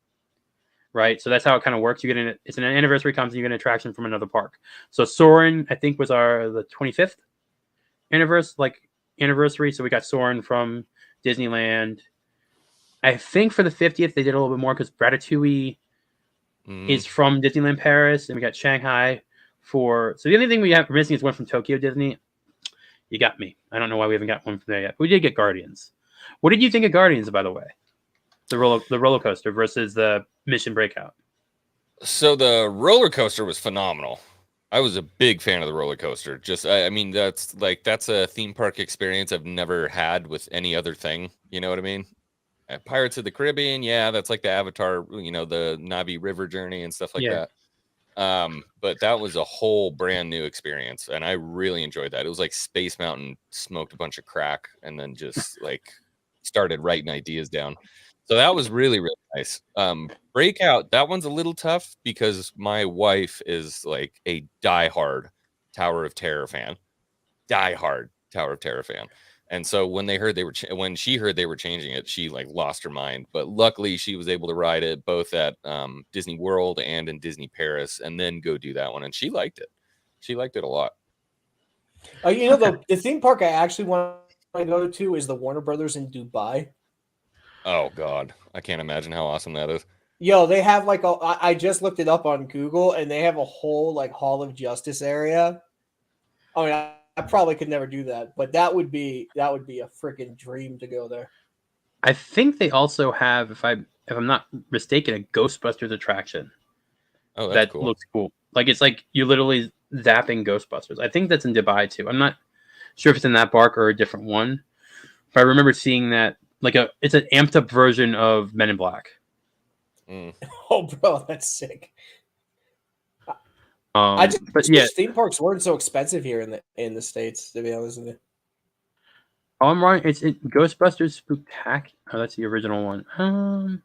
right? So that's how it kind of works. You get it's an anniversary comes, and you get an attraction from another park. So Soarin', I think, was the 25th anniversary. So we got Soarin' from Disneyland. I think for the 50th, they did a little bit more because Ratatouille is from Disneyland Paris, and we got Shanghai so the only thing we're missing is one from Tokyo Disney. You got me. I don't know why we haven't got one from there yet. We did get Guardians. What did you think of Guardians, by the way? The roller coaster versus the Mission Breakout. So the roller coaster was phenomenal. I was a big fan of the roller coaster. I mean, that's a theme park experience I've never had with any other thing. You know what I mean? Pirates of the Caribbean, yeah, that's like the Avatar, the Navi River journey and stuff like that. But that was a whole brand new experience, and I really enjoyed that. It was like Space Mountain smoked a bunch of crack and then just like started writing ideas down. So that was really, really nice. Breakout, that one's a little tough because my wife is like a diehard Tower of Terror fan. And so when she heard they were changing it, she like lost her mind. But luckily, she was able to ride it both at Disney World and in Disney Paris, and then go do that one. And she liked it. She liked it a lot. The theme park I actually want to go to is the Warner Brothers in Dubai. Oh God, I can't imagine how awesome that is. Yo, they have like I just looked it up on Google, and they have a whole like Hall of Justice area. I mean, I probably could never do that, but that would be a freaking dream to go there. I think they also have, if I'm not mistaken, a Ghostbusters attraction. Oh, that's that cool. looks cool. Like it's like you literally zapping Ghostbusters. I think that's in Dubai too. I'm not sure if it's in that park or a different one. But I remember seeing that it's an amped up version of Men in Black. Mm. Oh, bro, that's sick. But wish yeah, theme parks weren't so expensive here in the States, to be honest with you. oh, I'm wrong. It's in Ghostbusters Spooktacular. Oh, that's the original one.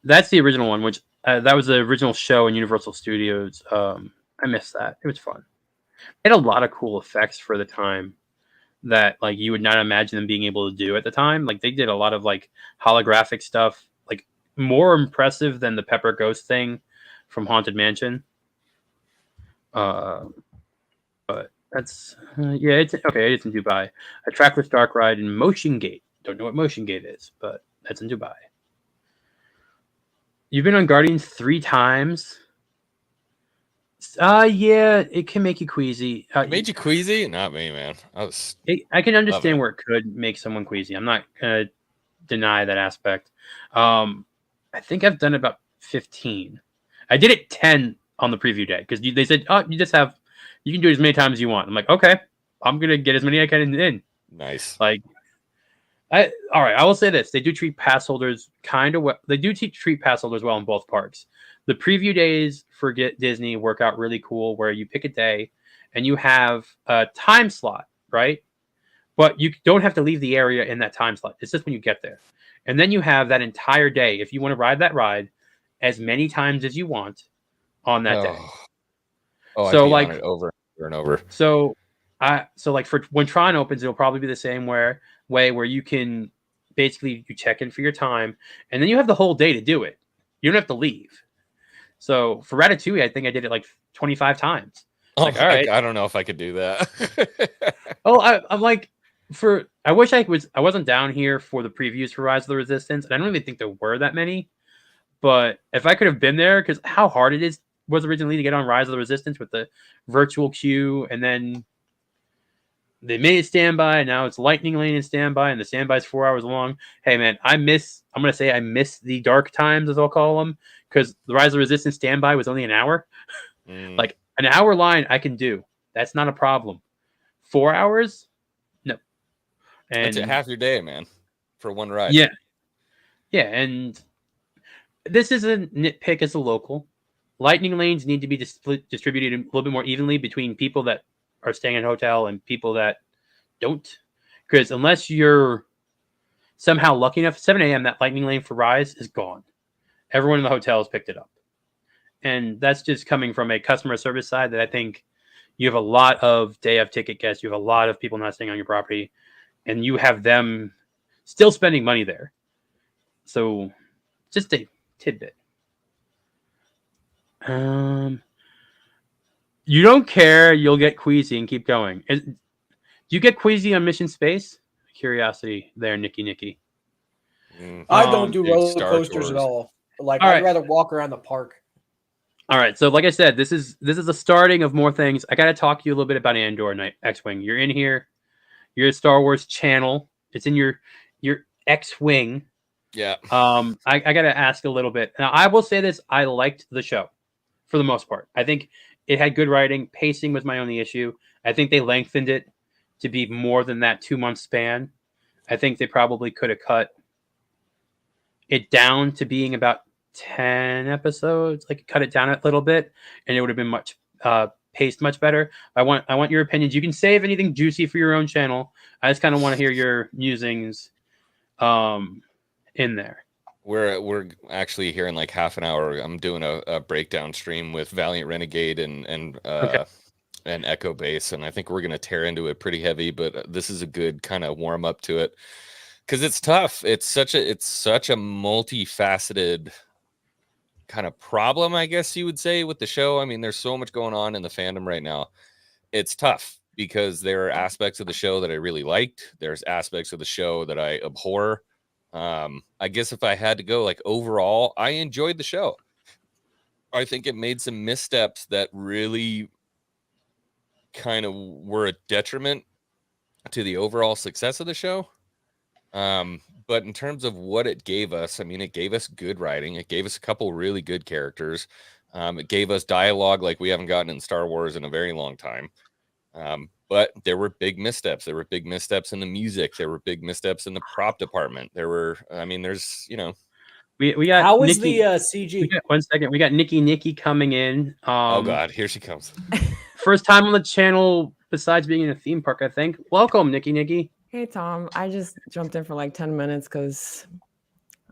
That's the original one, which that was the original show in Universal Studios. I missed that. It was fun. It had a lot of cool effects for the time that like you would not imagine them being able to do at the time. Like they did a lot of like holographic stuff, like more impressive than the Pepper Ghost thing from Haunted Mansion. But that's yeah, it's okay. It's in Dubai. A trackless dark ride in Motion Gate. Don't know what Motion Gate is, but that's in Dubai. You've been on Guardians 3 times. Yeah, it can make you queasy. It made you queasy? Not me, man. I can understand where it could make someone queasy. I'm not gonna deny that aspect. I think I've done about 15. I did it 10 on the preview day because they said, "Oh, you can do it as many times as you want." I'm like, "Okay, I'm gonna get as many as I can in." Nice. Like, all right. I will say this: they do treat pass holders kind of well. They do treat pass holders well in both parks. The preview days for Disney work out really cool, where you pick a day and you have a time slot, right? But you don't have to leave the area in that time slot. It's just when you get there. And then you have that entire day, if you want to ride that ride, as many times as you want on that day. Oh, so I'd be like on it over and over. So like for when Tron opens, it'll probably be the same way where you can basically you check in for your time, and then you have the whole day to do it. You don't have to leave. So for Ratatouille, I think I did it like 25 times. Oh, like, all right. I don't know if I could do that. I'm like, I wish I wasn't down here for the previews for Rise of the Resistance, and I don't even think there were that many. But if I could have been there, because how hard it was originally to get on Rise of the Resistance with the virtual queue, and then they made it standby, and now it's Lightning Lane and standby, and the standby is 4 hours long. Hey man, I miss the dark times, as I'll call them, because the Rise of the Resistance standby was only an hour. Like an hour line I can do. That's not a problem. 4 hours? No. And that's half your day, man, for one ride. Yeah. Yeah, and this is a nitpick as a local. Lightning lanes need to be distributed a little bit more evenly between people that are staying in a hotel and people that don't. Because unless you're somehow lucky enough, 7 a.m., that lightning lane for Rise is gone. Everyone in the hotel has picked it up. And that's just coming from a customer service side that I think you have a lot of day of ticket guests. You have a lot of people not staying on your property. And you have them still spending money there. So just a tidbit. You don't care, you'll get queasy and keep going. Do you get queasy on Mission Space? Curiosity there, Nikki. I don't do roller coasters at all. Like I'd rather walk around the park. All right, so like I said, this is the starting of more things. I got to talk to you a little bit about Andor X-Wing. You're in here. You're a Star Wars channel. It's in your X-Wing. Yeah. I got to ask a little bit. Now, I will say this. I liked the show for the most part. I think it had good writing. Pacing was my only issue. I think they lengthened it to be more than that 2-month span. I think they probably could have cut it down to being about 10 episodes, like cut it down a little bit, and it would have been much paced much better. I want your opinions. You can save anything juicy for your own channel. I just kind of want to hear your musings in there. We're actually here in like half an hour. I'm doing a breakdown stream with Valiant Renegade and Echo Base, and I think we're gonna tear into it pretty heavy. But this is a good kind of warm up to it because it's tough. It's such a multifaceted kind of problem, I guess you would say, with the show. I mean, there's so much going on in the fandom right now. It's tough because there are aspects of the show that I really liked. There's aspects of the show that I abhor. I guess if I had to go like overall, I enjoyed the show. I think it made some missteps that really kind of were a detriment to the overall success of the show. But in terms of what it gave us, I mean, it gave us good writing. It gave us a couple really good characters. It gave us dialogue like we haven't gotten in Star Wars in a very long time. But there were big missteps. There were big missteps in the music. There were big missteps in the prop department. There were, I mean, there's, you know. We got How was Nikki, the CG? One second. We got Nikki coming in. Oh, God, here she comes. First time on the channel besides being in a theme park, I think. Welcome, Nikki. Hey, Tom. I just jumped in for like 10 minutes because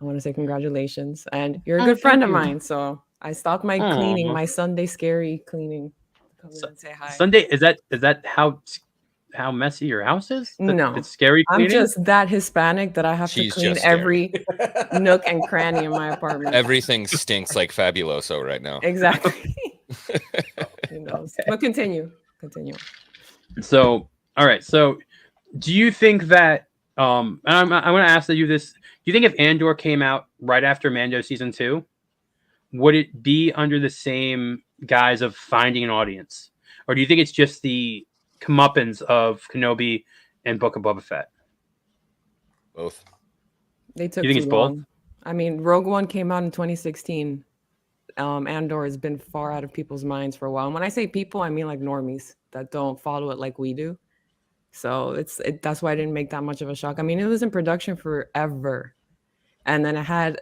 I want to say congratulations. And you're a good friend of mine. So I stopped my cleaning, my Sunday scary cleaning. Come in and say hi. Sunday, is that how messy your house is? No. It's scary cleaning? I'm just that Hispanic that I have She's to clean just every nook and cranny in my apartment. Everything stinks like Fabuloso right now. Exactly. Who knows? But continue. So, all right. So, do you think that and I want to ask you this: do you think if Andor came out right after Mando season 2, would it be under the same guise of finding an audience, or do you think it's just the comeuppance of Kenobi and Book of Boba Fett? Both. They took You think too it's both? long. I mean, Rogue One came out in 2016. Andor has been far out of people's minds for a while. And when I say people, I mean like normies that don't follow it like we do. So that's why I didn't make that much of a shock. I mean, it was in production forever. And then it had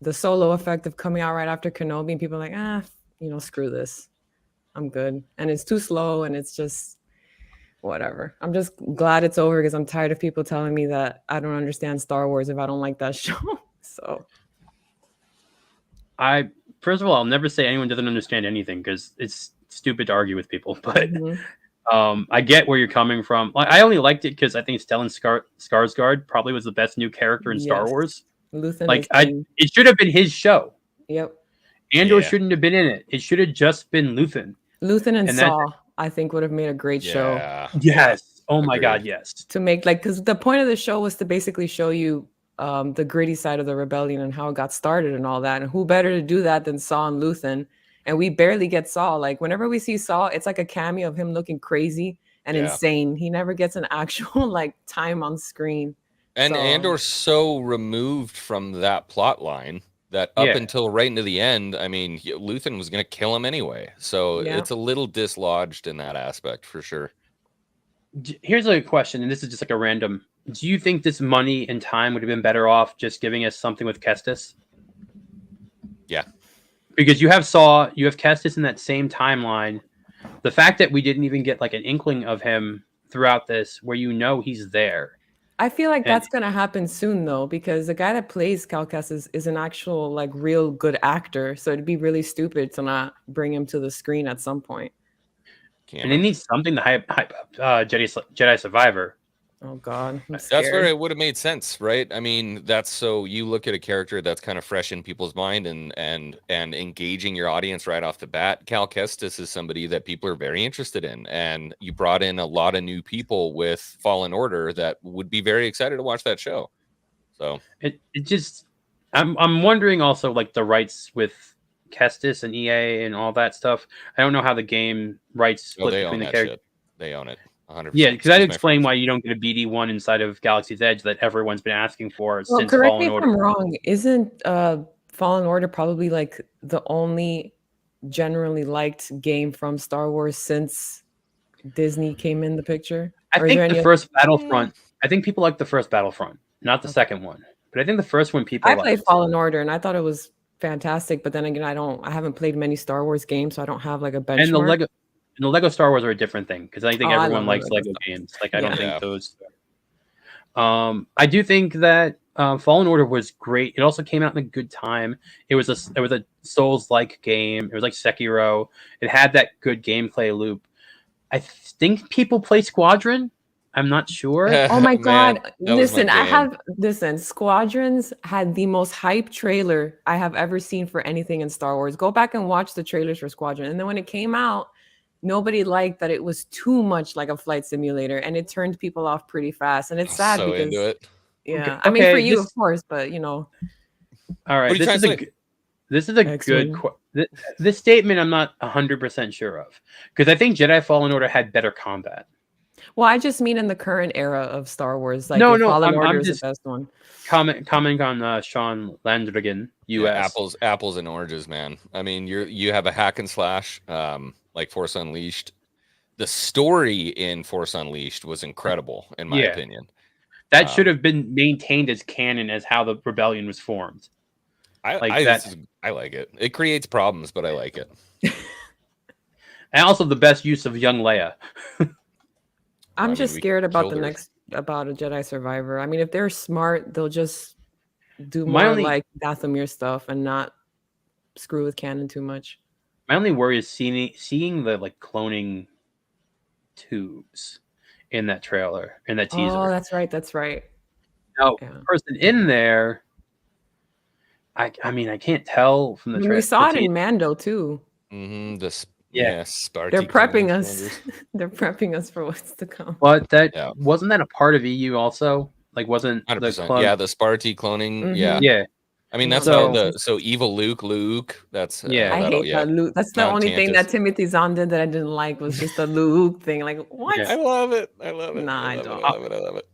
the solo effect of coming out right after Kenobi, and people are like, screw this. I'm good. And it's too slow, and it's just whatever. I'm just glad it's over because I'm tired of people telling me that I don't understand Star Wars if I don't like that show. So First of all, I'll never say anyone doesn't understand anything because it's stupid to argue with people. But I get where you're coming from. I only liked it because I think Stellan Skarsgård probably was the best new character in Star Wars. Luthen it should have been his show. Yep. Andor shouldn't have been in it. It should have just been Luthen. Luthen and Saw, I think, would have made a great show. Yes. Oh my God, yes. To make because the point of the show was to basically show you the gritty side of the rebellion and how it got started and all that. And who better to do that than Saw and Luthen? And we barely get Saw. Like whenever we see Saw, it's like a cameo of him looking crazy and insane. He never gets an actual like time on screen. And Andor's so removed from that plot line that up until right into the end, I mean, Luthen was going to kill him anyway. So it's a little dislodged in that aspect for sure. Here's a question, and this is just like a random. Do you think this money and time would have been better off just giving us something with Kestis? Yeah. Because you have Saw, you have Kestis in that same timeline. The fact that we didn't even get like an inkling of him throughout this, where he's there. I feel like that's going to happen soon, though, because the guy that plays Cal Kestis is an actual, like, real good actor. So it'd be really stupid to not bring him to the screen at some point. And it needs something to hype Jedi Survivor. Oh, God. That's where it would have made sense, right? I mean, that's so you look at a character that's kind of fresh in people's mind and engaging your audience right off the bat. Cal Kestis is somebody that people are very interested in. And you brought in a lot of new people with Fallen Order that would be very excited to watch that show. So it just I'm wondering also like the rights with Kestis and EA and all that stuff. I don't know how the game rights split between the characters. They own it. 100%. Yeah, because I'd explain why you don't get a BD1 inside of Galaxy's Edge that everyone's been asking for since correct me Fallen if Order. I'm wrong. Isn't Fallen Order probably like the only generally liked game from Star Wars since Disney came in the picture? I think the first Battlefront. I think people like the first Battlefront, not the second one. But I think the first one people. I played Fallen Order and I thought it was fantastic. But then again, I haven't played many Star Wars games, so I don't have like a benchmark. And the Lego Star Wars are a different thing because I think everyone likes Lego games. Like I don't think those. I do think that Fallen Order was great. It also came out in a good time. It was a Souls-like game. It was like Sekiro. It had that good gameplay loop. I think people play Squadron. I'm not sure. Oh my God. Listen, Squadrons had the most hype trailer I have ever seen for anything in Star Wars. Go back and watch the trailers for Squadron. And then when it came out, nobody liked that it was too much like a flight simulator, and it turned people off pretty fast. And it's sad because Yeah, I mean for okay, you, this- of course, but you know. All right, What are you trying to say? this is a Excellent. good. This statement I'm not 100% sure of because I think Jedi Fallen Order had better combat. Well, I just mean in the current era of Star Wars, like No, if no, Fallen I'm Order is just the best one. commenting on Sean Landrigan, Yeah, US. apples and oranges, man. I mean, you have a hack and slash, like Force Unleashed. The story in Force Unleashed was incredible, in my opinion. That should have been maintained as canon as how the rebellion was formed. I like it. It creates problems, but I like it. And also the best use of young Leia. I'm mean, just we scared about killed the her. next about a Jedi Survivor. I mean, if they're smart, they'll just do My more only- like Dathomir stuff and not screw with canon too much. My only worry is seeing the like cloning tubes in that trailer, in that teaser. Oh, that's right. That's right. Now, Yeah. the person in there, I mean, I can't tell from the trailer. We saw it in Mando too. Mm-hmm. Yeah. Sparty They're prepping cloning us. commanders. They're prepping us for what's to come. But that Yeah. wasn't that a part of EU also? Like, wasn't the 100%. clone? Yeah, the Sparty cloning. Mhm. Yeah. Yeah. I mean, that's So- how so evil Luke. That's Yeah. I hate that Luke. That's the Mount only thing that Tantus. Timothy Zahn did that I didn't like was just the Luke thing. Like, what? Yeah. I love it. I love it. Nah, I love don't. It, I love it. I love it.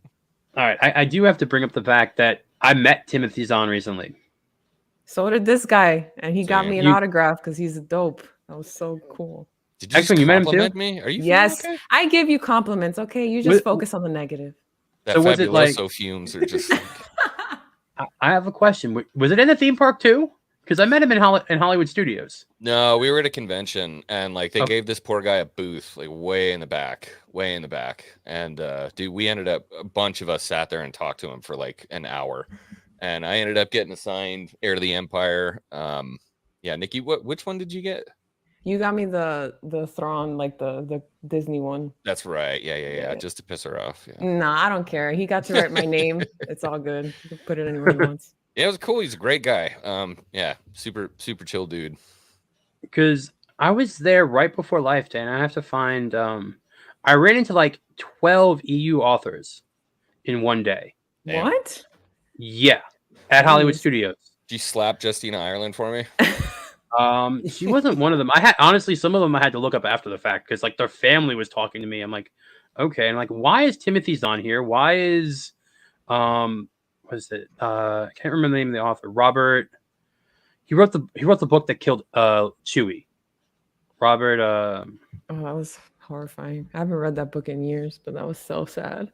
All right, I do have to bring up the fact that I met Timothy Zahn recently. So did this guy, and he got Same. me an You- autograph because he's dope. That was so cool. Did you Actually, just you met him too? compliment me? Are you feeling Yes, okay? I give you compliments. Okay, you just Wi- focus on the negative. That So was it like- Fabuloso fumes are just like, I have a question. Was it in the theme park too? Because I met him in Hollywood Studios. no, we were at a convention and like they Oh. gave this poor guy a booth like way in the back. And dude, we ended up a bunch of us sat there and talked to him for like an hour. And I ended up getting assigned Heir to the Empire. Yeah, Nikki, which one did you get? You got me the Thrawn, like the Disney one. That's right. Yeah, Yeah. just to piss her off. Yeah. Nah, I don't care. He got to write my name. It's all good. You can put it anywhere he wants. Yeah, it was cool. He's a great guy. Yeah, super chill dude. Because I was there right before Life Day, and I have to find. I ran into like 12 EU authors in one day. Damn. What? Yeah, at Hollywood Jeez. Studios. Did you slap Justina Ireland for me? She wasn't one of them. I had honestly some of them I had to look up after the fact because like their family was talking to me. I'm like, okay, and like, why is Timothy Zahn here? Why is what is it? I can't remember the name of the author. Robert. He wrote the book that killed Chewie. Robert. Oh, that was horrifying. I haven't read that book in years, but that was so sad.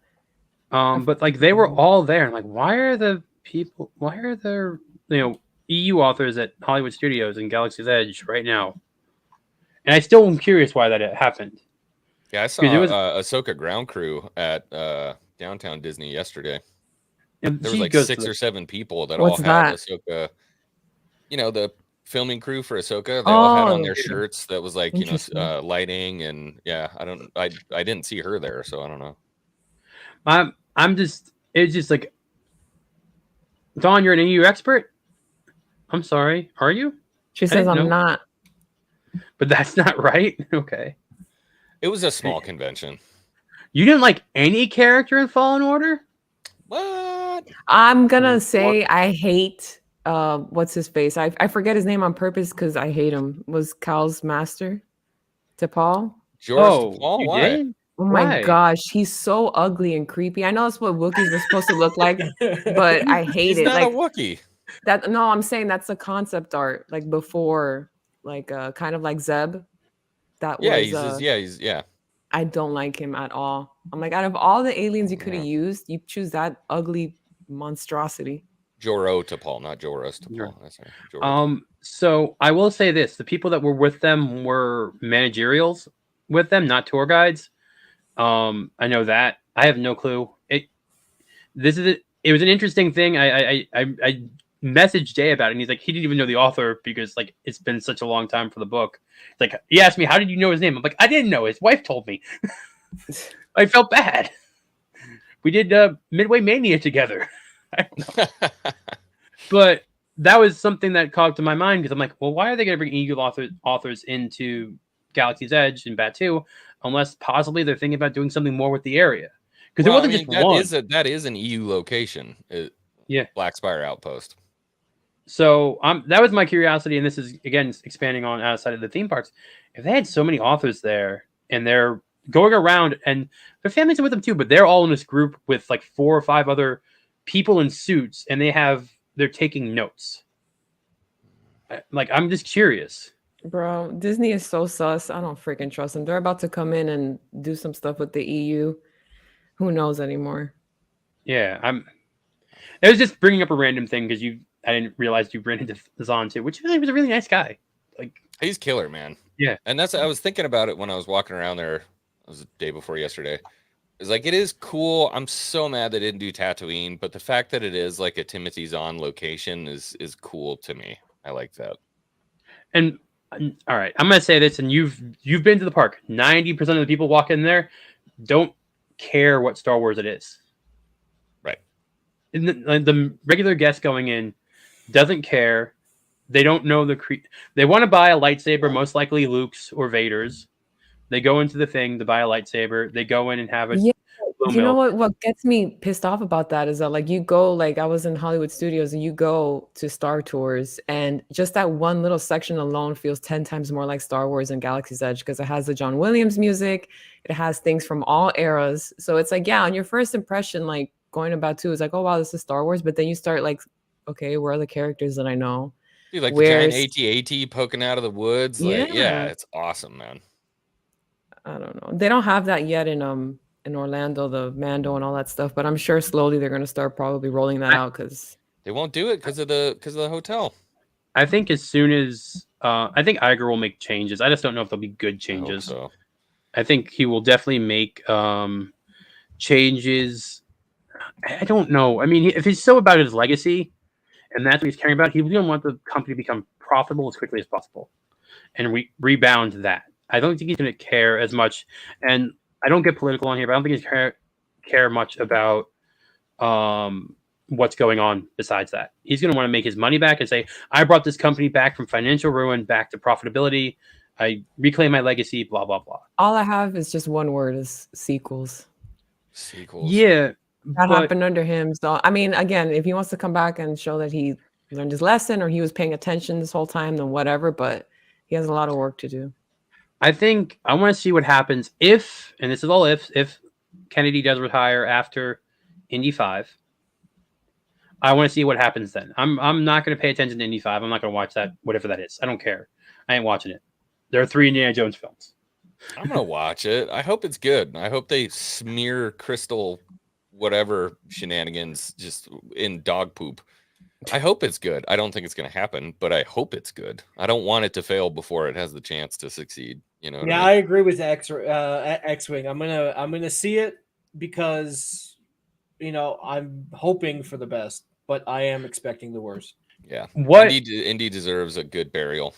But like they were all there, and like, why are there EU authors at Hollywood Studios and Galaxy's Edge right now? And I still am curious why that happened. Yeah, I saw 'Cause it was- Ahsoka ground crew at downtown Disney yesterday. And There she was like goes 6 to or 7 people that What's all had that? Ahsoka. You know, the filming crew for Ahsoka. They all had on Oh. their shirts that was like, you know, Interesting. lighting and yeah. I didn't see her there, so I don't know. it's just like, Dawn, you're an EU expert? I'm sorry, are you? She says didn't I'm know. not. But that's not right. Okay. It was a small convention. You didn't like any character in Fallen Order? What? I'm gonna say I hate what's his face? I forget his name on purpose because I hate him. Was Cal's master to Paul? George Paul? you Why? did? Oh my Why? gosh, he's so ugly and creepy. I know that's what Wookiees are supposed to look like, but I hate He's it. not Like a Wookiee. that. No, I'm saying that's the concept art, like before, like kind of like Zeb. That Yeah, was. he's I don't like him at all. I'm like, out of all the aliens you could have Yeah. used, you choose that ugly monstrosity. Joro to Paul, not Joros to Sure. Paul. That's right. Joro. So I will say this: the people that were with them were managerials with them, not tour guides. I know that. I have no clue. It was an interesting thing. I messaged Jay about it, and he's like, he didn't even know the author because like it's been such a long time for the book. Like he asked me, how did you know his name? I'm like, I didn't know. His wife told me. I felt bad. We did Midway Mania together. I don't know. But that was something that caught to my mind because I'm like, well, why are they going to bring EU authors into Galaxy's Edge and Batu unless possibly they're thinking about doing something more with the area? because it wasn't just one. That is an EU location. Yeah. Black Spire Outpost. So that was my curiosity, and this is again expanding on outside of the theme parks. If they had so many authors there, and they're going around, and their families are with them too, but they're all in this group with like 4 or 5 other people in suits, and they're taking notes. Like, I'm just curious. Bro, Disney is so sus. I don't freaking trust them. They're about to come in and do some stuff with the EU. Who knows anymore? Yeah, I was just bringing up a random thing because I didn't realize you ran into Zahn too, which really was a really nice guy. Like, he's killer, man. Yeah, and I was thinking about it when I was walking around there. It was the day before yesterday. It's like, it is cool. I'm so mad they didn't do Tatooine, but the fact that it is like a Timothy Zahn location is cool to me. I like that. And all right, I'm gonna say this, and you've been to the park. 90% of the people walk in there don't care what Star Wars it is. Right. And the regular guest going in doesn't care. They don't know they want to buy a lightsaber, most likely Luke's or Vader's. They go into the thing to buy a lightsaber. They go in and have it. Yeah. You know what gets me pissed off about that is that, like, you go, like, I was in Hollywood Studios, and you go to Star Tours, and just that one little section alone feels 10 times more like Star Wars and Galaxy's Edge, because it has the John Williams music, it has things from all eras. So it's like, yeah, on your first impression, like, going about two is like, oh wow, this is Star Wars, but then you start like, okay, where are the characters that I know? Dude, like the giant AT-AT poking out of the woods. Like, yeah, it's awesome, man. I don't know. They don't have that yet in Orlando, the Mando and all that stuff, but I'm sure slowly they're going to start probably rolling that out, because they won't do it because of the hotel. I think as soon as I think Iger will make changes. I just don't know if they'll be good changes. I think he will definitely make changes. I don't know. I mean, if he's so about his legacy and that's what he's caring about, he's going to want the company to become profitable as quickly as possible and rebound that. I don't think he's going to care as much, and I don't get political on here, but I don't think he's care much about what's going on besides that. He's going to want to make his money back and say, I brought this company back from financial ruin back to profitability. I reclaim my legacy, blah, blah, blah. All I have is just one word, is sequels. Yeah. That happened under him. So, I mean, again, if he wants to come back and show that he learned his lesson or he was paying attention this whole time, then whatever, but he has a lot of work to do. I think I want to see what happens if, and this is all if Kennedy does retire after Indy 5. I want to see what happens then. I'm not going to pay attention to Indy 5. I'm not going to watch that, whatever that is. I don't care. I ain't watching it. There are 3 Indiana Jones films. I'm going to watch it. I hope it's good. I hope they smear crystal whatever shenanigans just in dog poop. I hope it's good. I don't think it's going to happen, but I hope it's good. I don't want it to fail before it has the chance to succeed. You know? Yeah, I agree with X-Wing. I'm gonna see it because, you know, I'm hoping for the best, but I am expecting the worst. Yeah. Indy deserves a good burial.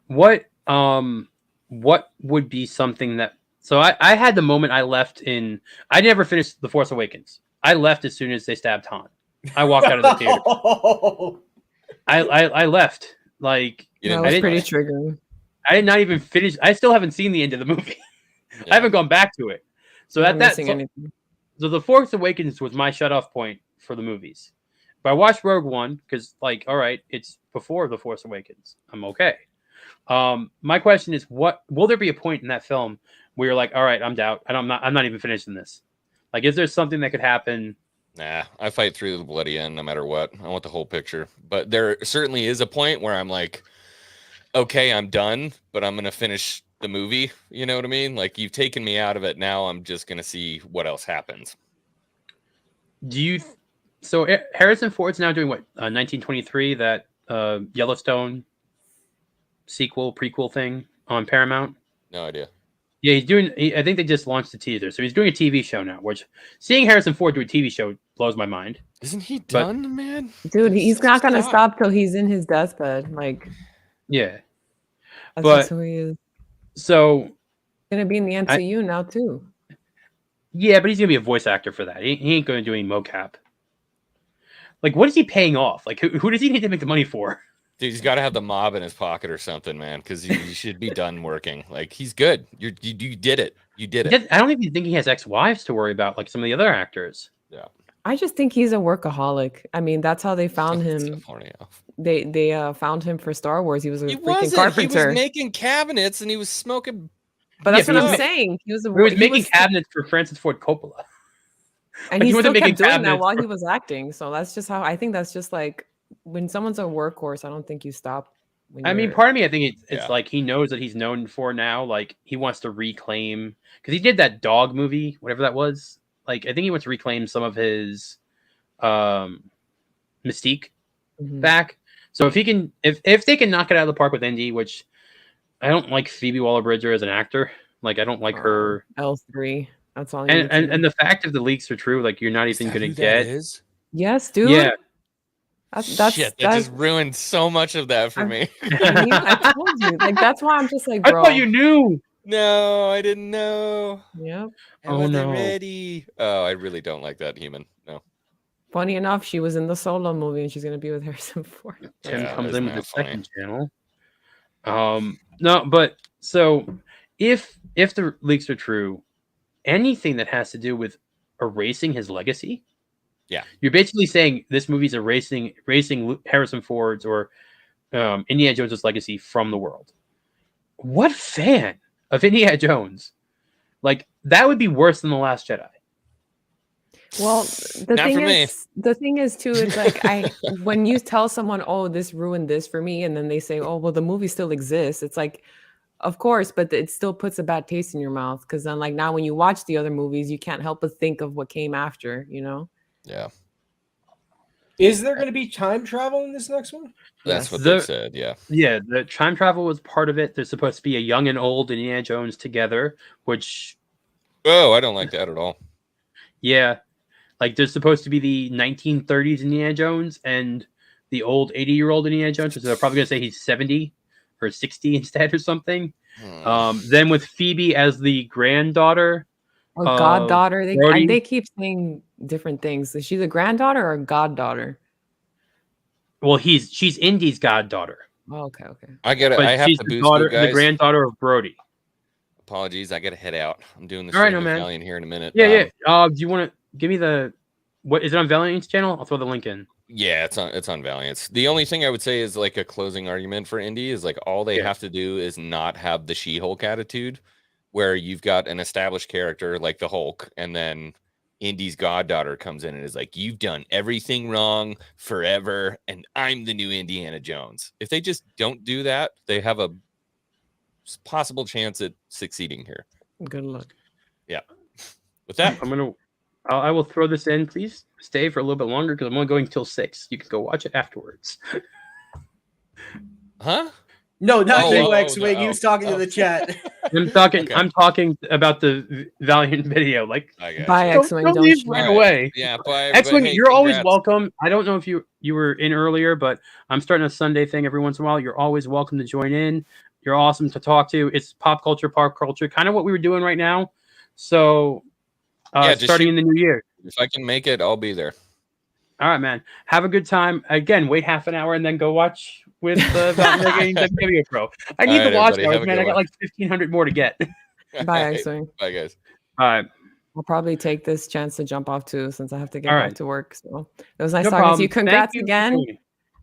What would be something that? So I had the moment I left in. I never finished The Force Awakens. I left as soon as they stabbed Han. I walked out of the theater. I left. Like, that was pretty triggering. I did not even finish. I still haven't seen the end of the movie. Yeah. I haven't gone back to it. So so The Force Awakens was my shut-off point for the movies. But I watched Rogue One because, like, all right, it's before The Force Awakens. I'm okay. My question is, will there be a point in that film where you're like, all right, I'm out, and I'm not even finishing this? Like, is there something that could happen? Nah, I fight through the bloody end no matter what. I want the whole picture. But there certainly is a point where I'm like, okay, I'm done, but I'm going to finish the movie. You know what I mean? Like, you've taken me out of it. Now I'm just going to see what else happens. So Harrison Ford's now doing what? 1923, that Yellowstone prequel thing on Paramount? No idea. Yeah, he's doing. I think they just launched the teaser, so he's doing a TV show now. Which seeing Harrison Ford do a TV show blows my mind. Isn't he done, man? Dude, he's not gonna stop till he's in his deathbed. Like, yeah, that's just who he is. So gonna be in the MCU now too. Yeah, but he's gonna be a voice actor for that. He ain't gonna do any mocap. Like, what is he paying off? Like, who does he need to make the money for? Dude, he's got to have the mob in his pocket or something, man, because you should be done working. Like, he's good. You did it. You did it. I don't even think he has ex-wives to worry about like some of the other actors. Yeah. I just think he's a workaholic. I mean, that's how they found him. They found him for Star Wars. He was a freaking carpenter. He was making cabinets and he was smoking. But that's what I'm saying. He was making cabinets for Francis Ford Coppola. And he still kept doing that while he was acting. So that's just how I think that's just like when someone's a workhorse, I don't think you stop. I mean, part of me, I think it's like he knows that he's known for now. Like he wants to reclaim because he did that dog movie, whatever that was. Like I think he wants to reclaim some of his mystique back. So if he can, if they can knock it out of the park with Indy, which I don't like Phoebe Waller-Bridger as an actor. Like I don't like her. L3. That's all. And the fact if the leaks are true, like you're not even going to get. Yes, dude. Yeah. That's just ruined so much of that for me. I told you. Like that's why I'm just like, bro. I thought you knew. No, I didn't know. Yep. I wasn't ready. Oh, I really don't like that human. No. Funny enough, she was in the Solo movie, and she's gonna be with Harrison Ford. Tim comes in with the second channel. No, but so if the leaks are true, anything that has to do with erasing his legacy, you're basically saying this movie's erasing Harrison Ford's or Indiana Jones's legacy from the world. What fan of Indiana Jones? Like that would be worse than The Last Jedi. Well, the thing is too, it's like when you tell someone, oh, this ruined this for me, and then they say, oh, well, the movie still exists. It's like, of course, but it still puts a bad taste in your mouth because then, like now, when you watch the other movies, you can't help but think of what came after. You know? Yeah. Is there going to be time travel in this next one? That's what they said. Yeah. Yeah, the time travel was part of it. There's supposed to be a young and old Indiana Jones together, which. Oh, I don't like that at all. Yeah. Like there's supposed to be the 1930s Indiana Jones and the old 80-year-old Indiana Jones. So they're probably gonna say he's 70 or 60 instead or something. Then with Phoebe as the granddaughter or goddaughter, they keep saying different things. Is she the granddaughter or goddaughter? Well, she's Indy's goddaughter. Oh, okay. I get it. I have to boost you guys. The granddaughter of Brody. Apologies, I gotta head out. I'm doing this Valiant here in a minute. Yeah. Do you want to give me what is it on Valiant's channel? I'll throw the link in. Yeah, it's on Valiant's. The only thing I would say is like a closing argument for Indy is like all they have to do is not have the She-Hulk attitude, where you've got an established character like the Hulk, and then Indy's goddaughter comes in and is like, "You've done everything wrong forever, and I'm the new Indiana Jones." If they just don't do that, they have a possible chance at succeeding here. Good luck. Yeah. With that, I will throw this in. Please stay for a little bit longer because I'm only going till 6. You can go watch it afterwards. Huh? No, not you, X-Wing. He was talking to the chat. I'm talking. Okay. I'm talking about the Valiant video. Like, bye, X-Wing. Don't leave right away. Yeah, bye. X-Wing, you're always welcome. I don't know if you were in earlier, but I'm starting a Sunday thing every once in a while. You're always welcome to join in. You're awesome to talk to. It's pop culture, kind of what we were doing right now. So, starting in the new year. If I can make it, I'll be there. All right, man. Have a good time. Again, wait half an hour and then go watch with WWE Pro. I need the watch hours, man. I got like 1,500 more to get. Bye, X-Wing. Bye, guys. All right. I'll probably take this chance to jump off too, since I have to get back to work. So it was nice no talking problem. to you. Congrats again.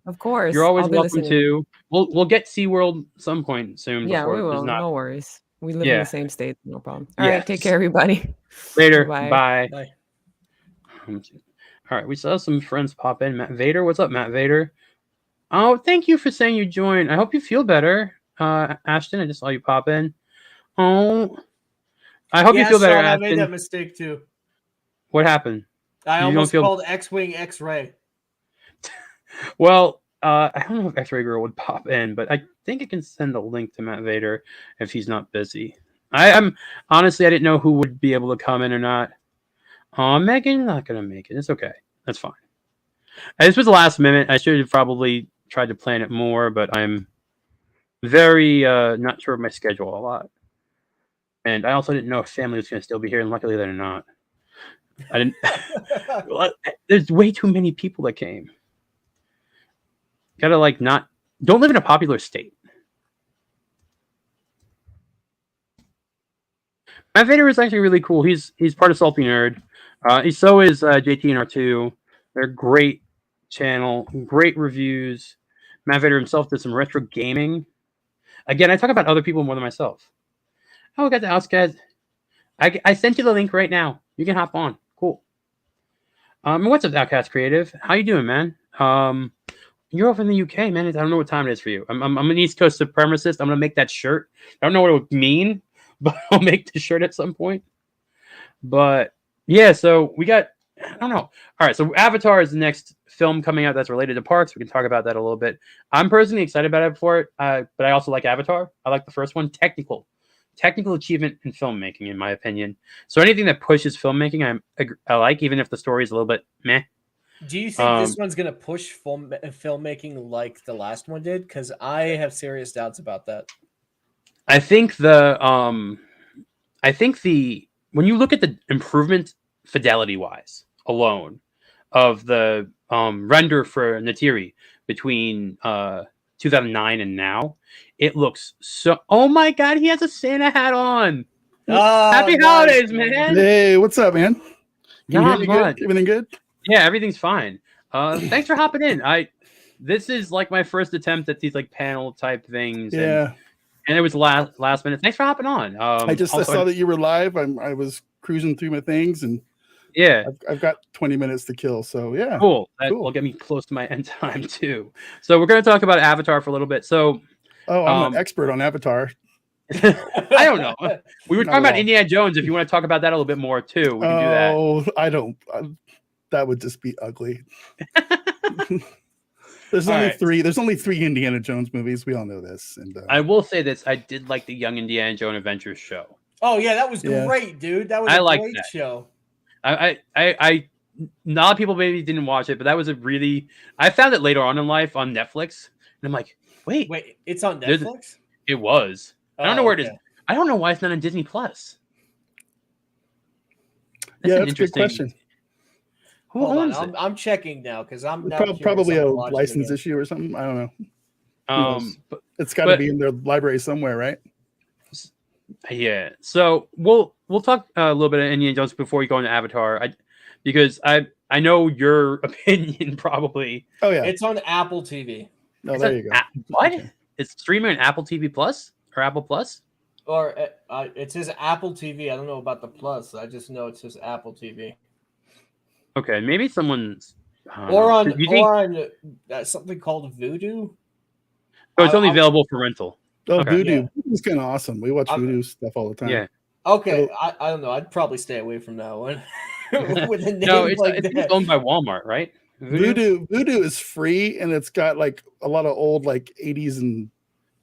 Of course. You're always welcome to. We'll get SeaWorld some point soon. Yeah, we will. No worries. We live in the same state. No problem. All right. Take care, everybody. Later. Bye. Bye. All right. We saw some friends pop in. Matt Vader. What's up, Matt Vader? Oh, thank you for saying you joined. I hope you feel better. Ashton, I just saw you pop in. Oh, I hope you feel better, Ashton. I made that mistake too. What happened? I almost called X-Wing X-Ray. Well, I don't know if X-Ray Girl would pop in, but I think I can send a link to Matt Vader if he's not busy. I'm honestly, I didn't know who would be able to come in or not. Megan's not going to make it. It's okay. That's fine. This was the last minute. I should have probably tried to plan it more, but I'm very not sure of my schedule a lot. And I also didn't know if family was going to still be here, and luckily they're not. I didn't. There's way too many people that came. Gotta don't live in a popular state. Matt Vader is actually really cool. He's part of Salty Nerd. So is JT and R2. They're great channel, great reviews. Matt Vader himself did some retro gaming. Again, I talk about other people more than myself. Oh, we got the Outcast. I sent you the link right now. You can hop on. Cool. What's up, Outcast Creative? How you doing, man? You're over in the UK, man. I don't know what time it is for you. I'm an East Coast supremacist. I'm gonna make that shirt. I don't know what it would mean, but I'll make the shirt at some point. But yeah, so we got, I don't know. All right, so Avatar is the next film coming out that's related to parks. We can talk about that a little bit. I'm personally excited about it for it, but I also like Avatar. I like the first one. Technical achievement in filmmaking, in my opinion. So anything that pushes filmmaking, I like, even if the story is a little bit meh. Do you think this one's gonna push filmmaking like the last one did? Because I have serious doubts about that. I think when you look at the improvement fidelity wise alone of the render for Neytiri between 2009 and now, it looks so. Oh my God, he has a Santa hat on. Happy holidays, man. Hey, what's up, man? Can you hear me good? Everything good? Yeah, everything's fine. Thanks for hopping in. This is like my first attempt at these like panel type things. Yeah. And it was last minute. Thanks for hopping on. I saw that you were live. I was cruising through my things, and yeah, I've got 20 minutes to kill. So yeah, cool. That will get me close to my end time too. So we're gonna talk about Avatar for a little bit. So, I'm an expert on Avatar. I don't know. We were talking about Indiana Jones. If you want to talk about that a little bit more too, we can do that. Oh, I don't. That would just be ugly. There's only three Indiana Jones movies. We all know this. And I will say this: I did like the Young Indiana Jones Adventures show. Oh yeah, that was great, dude. That was a great show. A lot of people maybe didn't watch it, but that was I found it later on in life on Netflix, and I'm like, wait, it's on Netflix? It was. I don't know where it is. I don't know why it's not on Disney Plus. That's a good question. Who owns it? I'm checking now because I'm probably a license issue or something. I don't know. But it's got to be in their library somewhere, right? Yeah. So we'll talk a little bit of Indiana Jones before we go into Avatar, because I know your opinion probably. Oh yeah, it's on Apple TV. Oh, there you go. What? Okay. It's streaming on Apple TV Plus or Apple Plus? Or it says Apple TV. I don't know about the Plus. I just know it says Apple TV. Okay, maybe someone's on something called Vudu. Oh, it's only available for rental. Oh, okay. Vudu is kind of awesome. We watch Vudu stuff all the time. Yeah. Okay, I don't know. I'd probably stay away from that one. With a name it's owned by Walmart, right? Vudu is free, and it's got like a lot of old like 80s and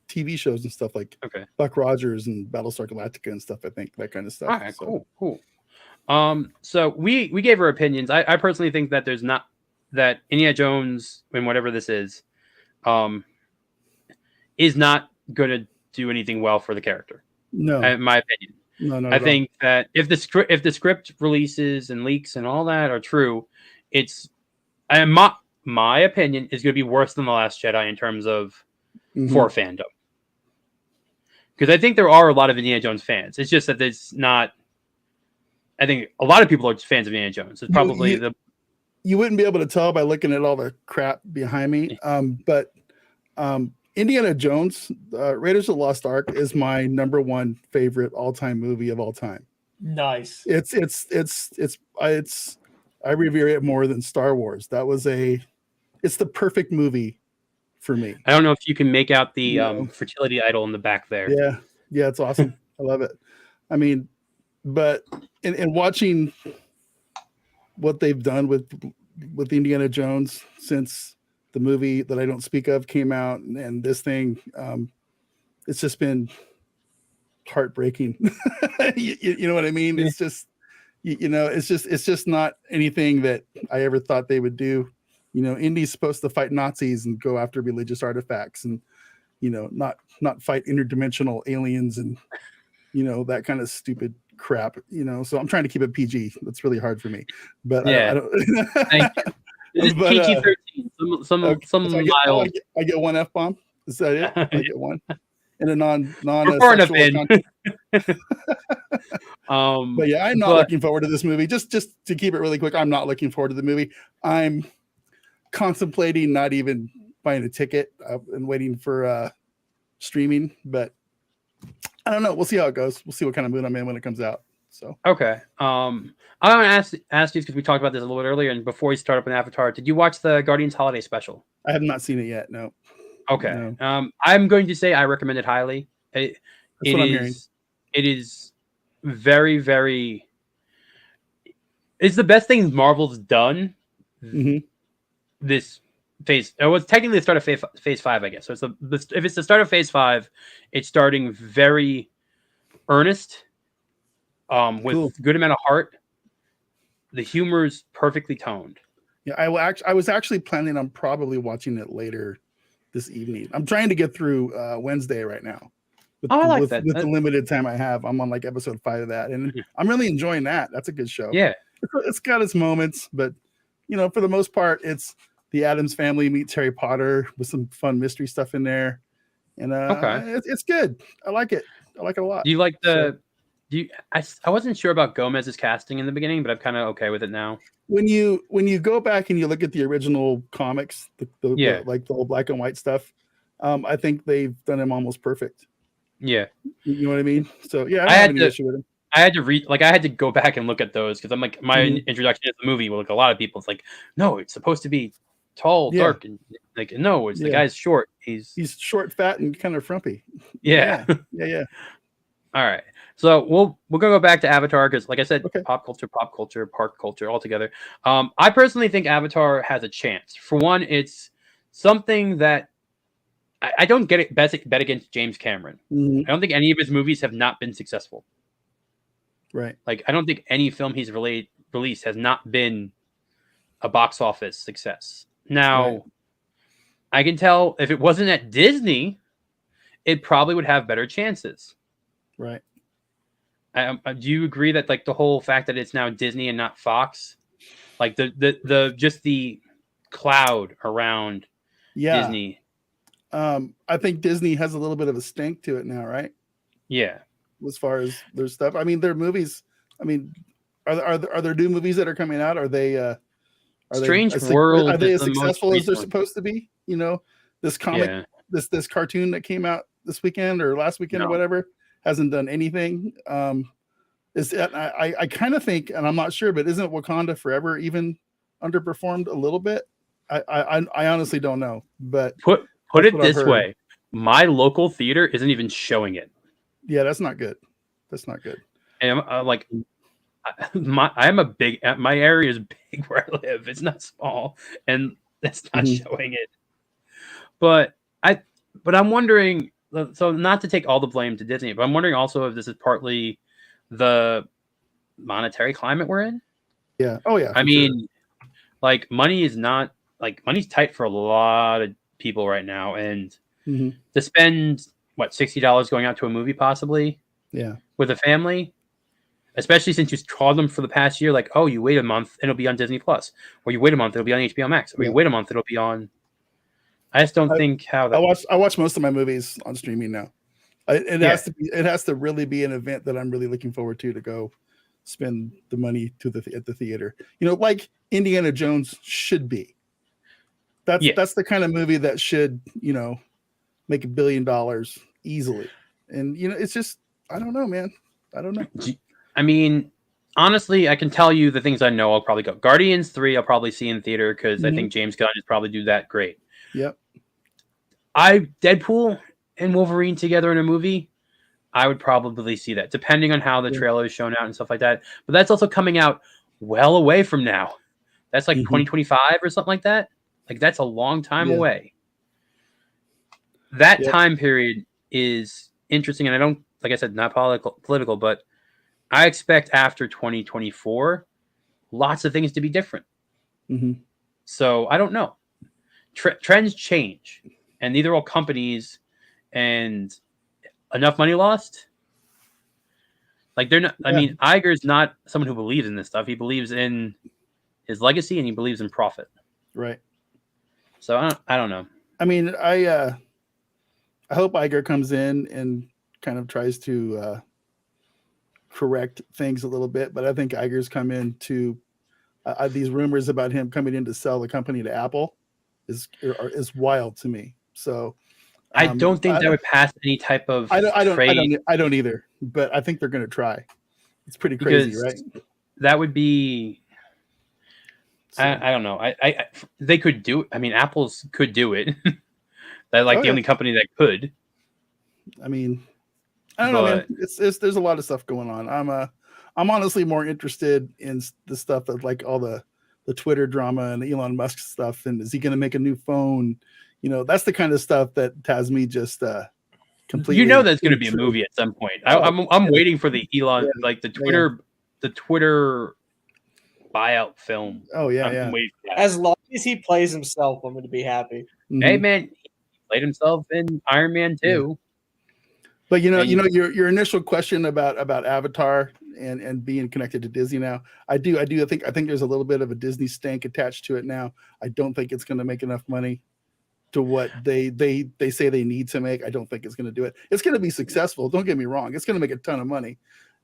TV shows and stuff like Buck Rogers and Battlestar Galactica and stuff. I think that kind of stuff. All right, cool. So we gave our opinions. I personally think that there's not that Indiana Jones and whatever this is not going to do anything well for the character. No, in my opinion. No. I think that if the script releases and leaks and all that are true, my opinion is going to be worse than The Last Jedi in terms of for fandom. Because I think there are a lot of Indiana Jones fans. It's just that it's not. I think a lot of people are just fans of Indiana Jones. It's probably you wouldn't be able to tell by looking at all the crap behind me. But Indiana Jones, Raiders of the Lost Ark is my number one favorite all-time movie of all time. Nice. I revere it more than Star Wars. It's the perfect movie for me. I don't know if you can make out the fertility idol in the back there. Yeah, it's awesome. I love it. I mean, but in watching what they've done with Indiana Jones since the movie that I don't speak of came out, and this thing, it's just been heartbreaking. you know what I mean? It's just, it's just not anything that I ever thought they would do. Indy's supposed to fight Nazis and go after religious artifacts, and not fight interdimensional aliens and that kind of stupid crap. So I'm trying to keep it PG. That's really hard for me. But I don't. Thank you. It's PG-13. Some mild. I get one F-bomb. Is that it? I get one. And a non far enough in. But yeah, I'm not but- looking forward to this movie. Just to keep it really quick, I'm not looking forward to the movie. I'm contemplating not even buying a ticket and waiting for streaming, but I don't know. We'll see how it goes. We'll see what kind of mood I'm in when it comes out. So Okay. I want to ask you because we talked about this a little bit earlier, and before we start up an Avatar, did you watch the Guardians Holiday Special? I have not seen it yet. No. Okay. No. I'm going to say I recommend it highly. That's what I'm hearing. It is very, very. It's the best thing Marvel's done. Mhm. This phase. It was technically the start of phase 5, I guess. So if it's the start of phase 5, it's starting very earnest, with Cool. good amount of heart. The humor's perfectly toned. Yeah, I was actually planning on probably watching it later this evening. I'm trying to get through Wednesday right now. I like that. With the limited time I have, I'm on like episode 5 of that, and I'm really enjoying that. That's a good show. Yeah. It's got its moments, but for the most part, it's the Addams Family meets Harry Potter with some fun mystery stuff in there, and it's good. I like it. I like it a lot. Do you like the? I wasn't sure about Gomez's casting in the beginning, but I'm kind of okay with it now. When you go back and you look at the original comics, the like the old black and white stuff, I think they've done him almost perfect. Yeah, you know what I mean. So yeah, I don't have any issue with him. I had to read, like, I had to go back and look at those because I'm like, my introduction to the movie, well, like a lot of people, it's like, no, it's supposed to be tall, dark, and like, no, it's the guy's short. He's short, fat, and kind of frumpy. Yeah. Yeah. All right. So we're gonna go back to Avatar because, like I said, pop culture, park culture, all together. I personally think Avatar has a chance. For one, it's something that I don't get it bet against James Cameron. I don't think any of his movies have not been successful. Right. Like, I don't think any film he's released has not been a box office success. Now, I can tell if it wasn't at Disney, it probably would have better chances. Right. Do you agree that, like, the whole fact that it's now Disney and not Fox, like the just the cloud around Disney? I think Disney has a little bit of a stink to it now, right? Yeah. As far as their stuff, I mean, their movies. I mean, are there new movies that are coming out? Are they? Strange World. Are they as successful as they're supposed to be? This comic, this cartoon that came out this weekend or last weekend or whatever, hasn't done anything. I kind of think, and I'm not sure, but isn't Wakanda Forever even underperformed a little bit? I honestly don't know, but put it this way: my local theater isn't even showing it. Yeah, that's not good. That's not good. And I'm a big. My area is big where I live. It's not small, and that's not showing it. But I'm wondering. So, not to take all the blame to Disney, but I'm wondering also if this is partly the monetary climate we're in. Yeah. Oh yeah. I mean, like, money is not, like, money's tight for a lot of people right now, and to spend $60 going out to a movie possibly, with a family, especially since you called them for the past year, like, oh, you wait a month and it'll be on Disney Plus, or you wait a month it'll be on HBO Max, or you wait a month it'll be on. I just don't think how that. I watch most of my movies on streaming now. It has to really be an event that I'm really looking forward to go spend the money at the theater. Like Indiana Jones should be. That's the kind of movie that should make $1 billion easily. And it's just, I don't know, man. I don't know. I mean, honestly, I can tell you the things I know. I'll probably go. Guardians 3 I'll probably see in theater because I think James Gunn is probably do that great. Yep. Deadpool and Wolverine together in a movie, I would probably see that, depending on how the trailer is shown out and stuff like that. But that's also coming out well away from now. That's like 2025 or something like that. Like, that's a long time away. That time period is interesting, and I don't, like I said, not political, but I expect after 2024, lots of things to be different. So I don't know. Trends change, and these are all companies, and enough money lost. Like, they're not. I mean, Iger's not someone who believes in this stuff. He believes in his legacy, and he believes in profit. Right. So I don't know. I mean, I hope Iger comes in and kind of tries to correct things a little bit, but I think Iger's come in to these rumors about him coming in to sell the company to Apple is wild to me. So I don't think that would pass any type of trade. I don't either, but I think they're going to try. It's pretty crazy, right? That would be. So, I don't know. They could do it. I mean, Apple's could do it. They're like the only company that could. I mean, I don't know, man. There's a lot of stuff going on. I'm honestly more interested in the stuff that like all the Twitter drama and the Elon Musk stuff. And is he going to make a new phone? You know, that's the kind of stuff that has me just completely. You know, there's going to be a movie at some point. I'm waiting for the Elon, like the Twitter buyout film. Oh yeah, As long as he plays himself, I'm going to be happy. Mm-hmm. Hey man, he played himself in Iron Man 2. But you know your initial question about Avatar and being connected to Disney now, I think there's a little bit of a Disney stank attached to it now. I don't think it's going to make enough money to what they say they need to make. I don't think it's going to do it. It's going to be successful. Don't get me wrong. It's going to make a ton of money.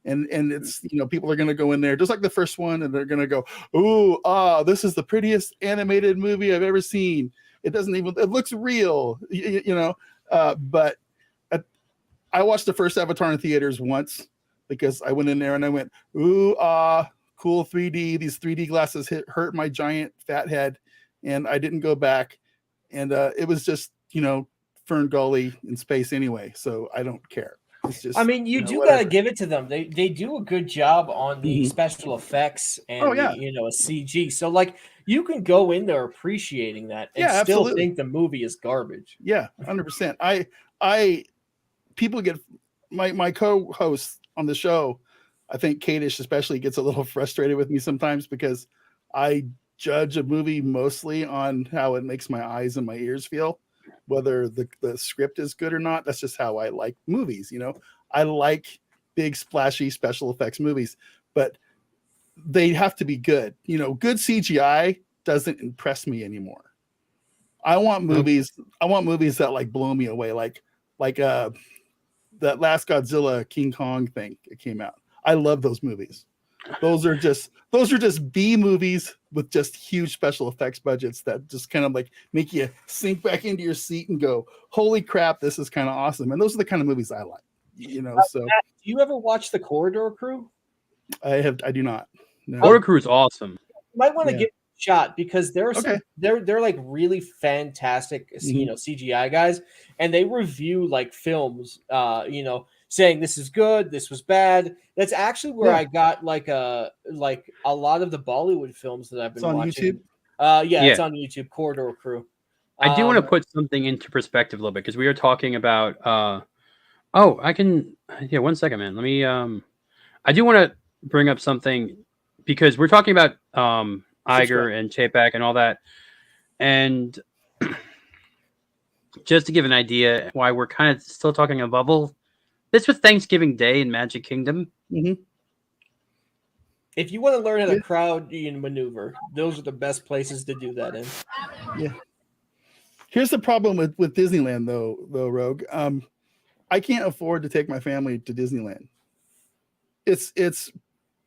And it's, people are going to go in there just like the first one, and they're going to go, "Ooh, this is the prettiest animated movie I've ever seen. It looks real," but I watched the first Avatar in theaters once because I went in there and I went, "Ooh, cool 3D. These 3D glasses hurt my giant fat head," and I didn't go back. And it was just, Fern Gully in space anyway, so I don't care. It's just, you do gotta give it to them. They do a good job on the special effects and a CG. So like you can go in there appreciating that and still think the movie is garbage. Yeah, 100%. People get my co-host on the show, I think Kadish especially gets a little frustrated with me sometimes because I judge a movie mostly on how it makes my eyes and my ears feel, whether the script is good or not. That's just how I like movies. I like big splashy special effects movies, but they have to be good. Good CGI doesn't impress me anymore. I want movies that like blow me away, like that last Godzilla King Kong thing that came out. I love those movies. Those are just B movies with just huge special effects budgets that just kind of like make you sink back into your seat and go, "Holy crap, this is kind of awesome." And those are the kind of movies I like. So Matt, do you ever watch The Corridor Crew? I do not. No. Corridor Crew is awesome. You might want to give it a shot because there are some they're like really fantastic CGI guys, and they review like films saying this is good, this was bad. That's actually where I got like a lot of the Bollywood films that I've been watching. YouTube? It's on YouTube. Corridor Crew. I do want to put something into perspective a little bit because we were talking about. One second, man. Let me. I do want to bring up something because we're talking about Iger and Chapek and all that, and just to give an idea why we're kind of still talking a bubble. This was Thanksgiving Day in Magic Kingdom. Mm-hmm. If you want to learn how to crowd maneuver, those are the best places to do that in. Yeah. Here's the problem with Disneyland, though, Rogue. I can't afford to take my family to Disneyland. It's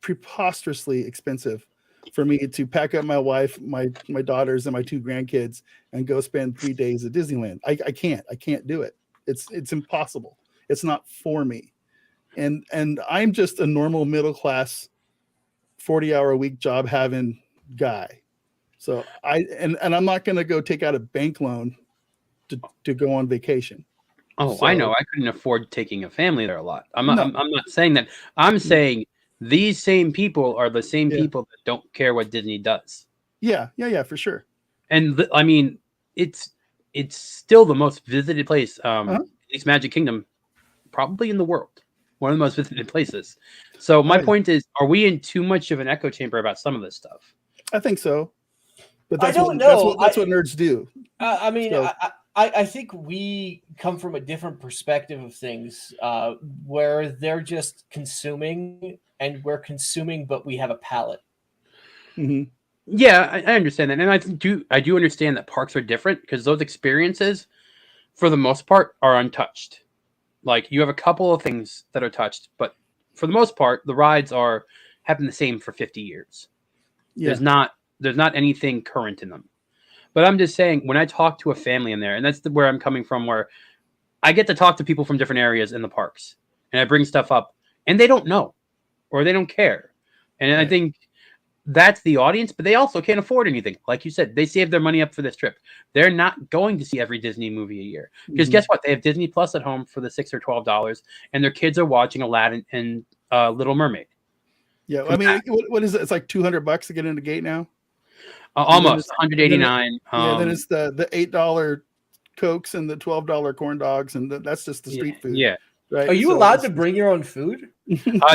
preposterously expensive for me to pack up my wife, my daughters, and my 2 grandkids and go spend 3 days at Disneyland. I can't do it. It's impossible. It's not for me. And I'm just a normal middle class 40-hour-a-week job having guy. So I'm not going to go take out a bank loan to go on vacation. Oh, so, I know. I couldn't afford taking a family there a lot. I'm not saying that. I'm saying these same people are the same people that don't care what Disney does. Yeah, for sure. And it's still the most visited place, at least Magic Kingdom, probably in the world. One of the most visited places. So my point is, are we in too much of an echo chamber about some of this stuff? I think so. But I don't know. That's what nerds do. I think we come from a different perspective of things where they're just consuming and we're consuming, but we have a palate. Mm-hmm. Yeah, I understand that. And I do understand that parks are different because those experiences, for the most part, are untouched. Like you have a couple of things that are touched, but for the most part, the rides have been the same for 50 years. Yeah. There's not anything current in them. But I'm just saying, when I talk to a family in there, and that's where I'm coming from, where I get to talk to people from different areas in the parks, and I bring stuff up, and they don't know, or they don't care. And I think that's the audience, but they also can't afford anything. Like you said, they saved their money up for this trip. They're not going to see every Disney movie a year. Because guess what? They have Disney Plus at home for the $6 or $12, and their kids are watching Aladdin and Little Mermaid. Yeah, I mean, what is it? It's like $200 to get in the gate now. Almost 189. Then it's the $8 Cokes and the $12 corn dogs, and that's just the street food. Yeah. Right. Are you allowed to bring your own food?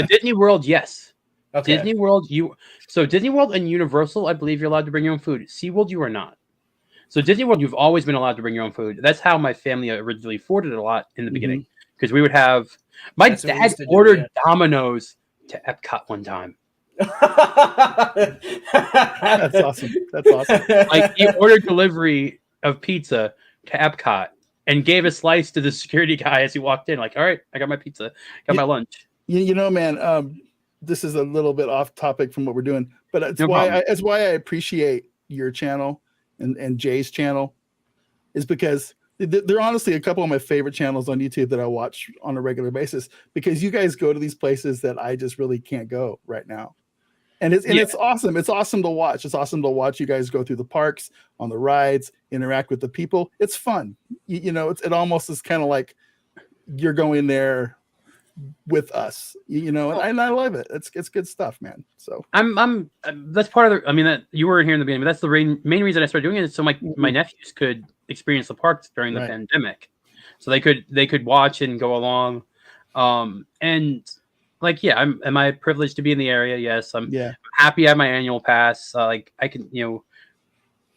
Disney World, yes. Okay. Disney World, Disney World and Universal, I believe you're allowed to bring your own food. SeaWorld, you are not. So Disney World, you've always been allowed to bring your own food. That's how my family originally afforded it a lot in the beginning, because we would have my dad ordered Domino's to Epcot one time. That's awesome. That's awesome. Like, he ordered delivery of pizza to Epcot and gave a slice to the security guy as he walked in. Like, all right, I got my pizza, got my lunch. You know, man, this is a little bit off topic from what we're doing, but that's why I appreciate your channel and Jay's channel, is because they're honestly a couple of my favorite channels on YouTube that I watch on a regular basis, because you guys go to these places that I just really can't go right now. And it's awesome. It's awesome to watch. It's awesome to watch you guys go through the parks, on the rides, interact with the people. It's fun. You know, it almost is kind of like you're going there with us, you know, and I love it. It's good stuff, man. So I'm that's part of the, I mean, that you were here in the beginning, but that's the main reason I started doing it, is so my nephews could experience the parks during the pandemic, so they could watch and go along. And like, yeah, am I privileged to be in the area? Yes. I'm happy I have my annual pass. Like, I can, you know,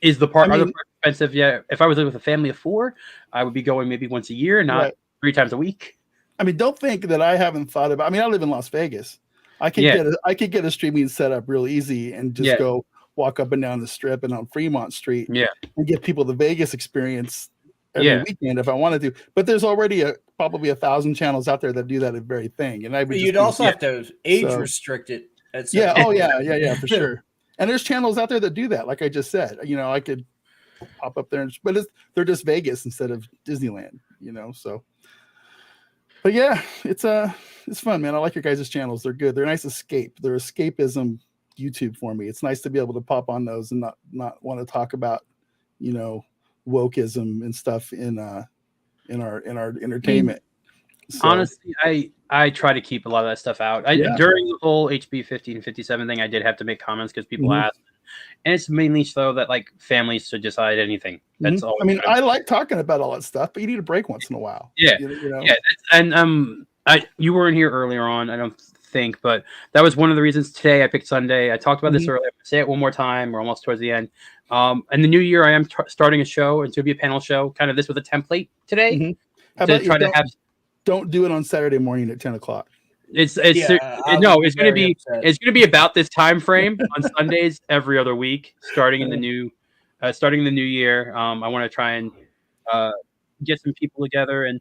is the park, are the parks expensive? Yeah. If I was with a family of 4, I would be going maybe once a year, not 3 times a week. I mean, don't think that I haven't thought about. I mean, I live in Las Vegas. I could get a streaming setup real easy and just go walk up and down the Strip and on Fremont Street. And give people the Vegas experience every weekend if I wanted to. But there's already probably 1,000 channels out there that do that very thing. And I would. You'd also have to age restrict it. For sure. And there's channels out there that do that. Like I just said, you know, I could pop up there, but they're just Vegas instead of Disneyland. You know, so. But yeah, it's fun, man. I like your guys' channels. They're good. They're a nice escape. They're escapism YouTube for me. It's nice to be able to pop on those and not want to talk about, you know, wokeism and stuff in our entertainment. So, honestly, I try to keep a lot of that stuff out. During the whole HB 50 and 57 thing, I did have to make comments because people asked. And it's mainly so that, like, families should decide anything. That's all. I mean, I like talking about all that stuff, but you need a break once in a while. Yeah, you know? And you weren't here earlier on, I don't think, but that was one of the reasons today I picked Sunday. I talked about this earlier. I'll say it one more time. We're almost towards the end. In the new year, I am starting a show, and it's going to be a panel show. Kind of this with a template today. How about don't do it on Saturday morning at 10 o'clock. It's going to be about this time frame on Sundays every other week, starting in the new year. I want to try and get some people together and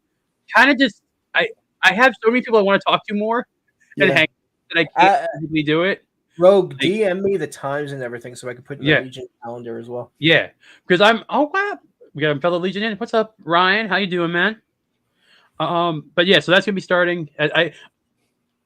kind of just I have so many people I want to talk to more and hang that I can't physically do it. Rogue, DM me the times and everything so I can put in the Legion calendar as well. Yeah, because wow, we got a fellow Legion in. What's up, Ryan? How you doing, man? But yeah, so that's gonna be starting.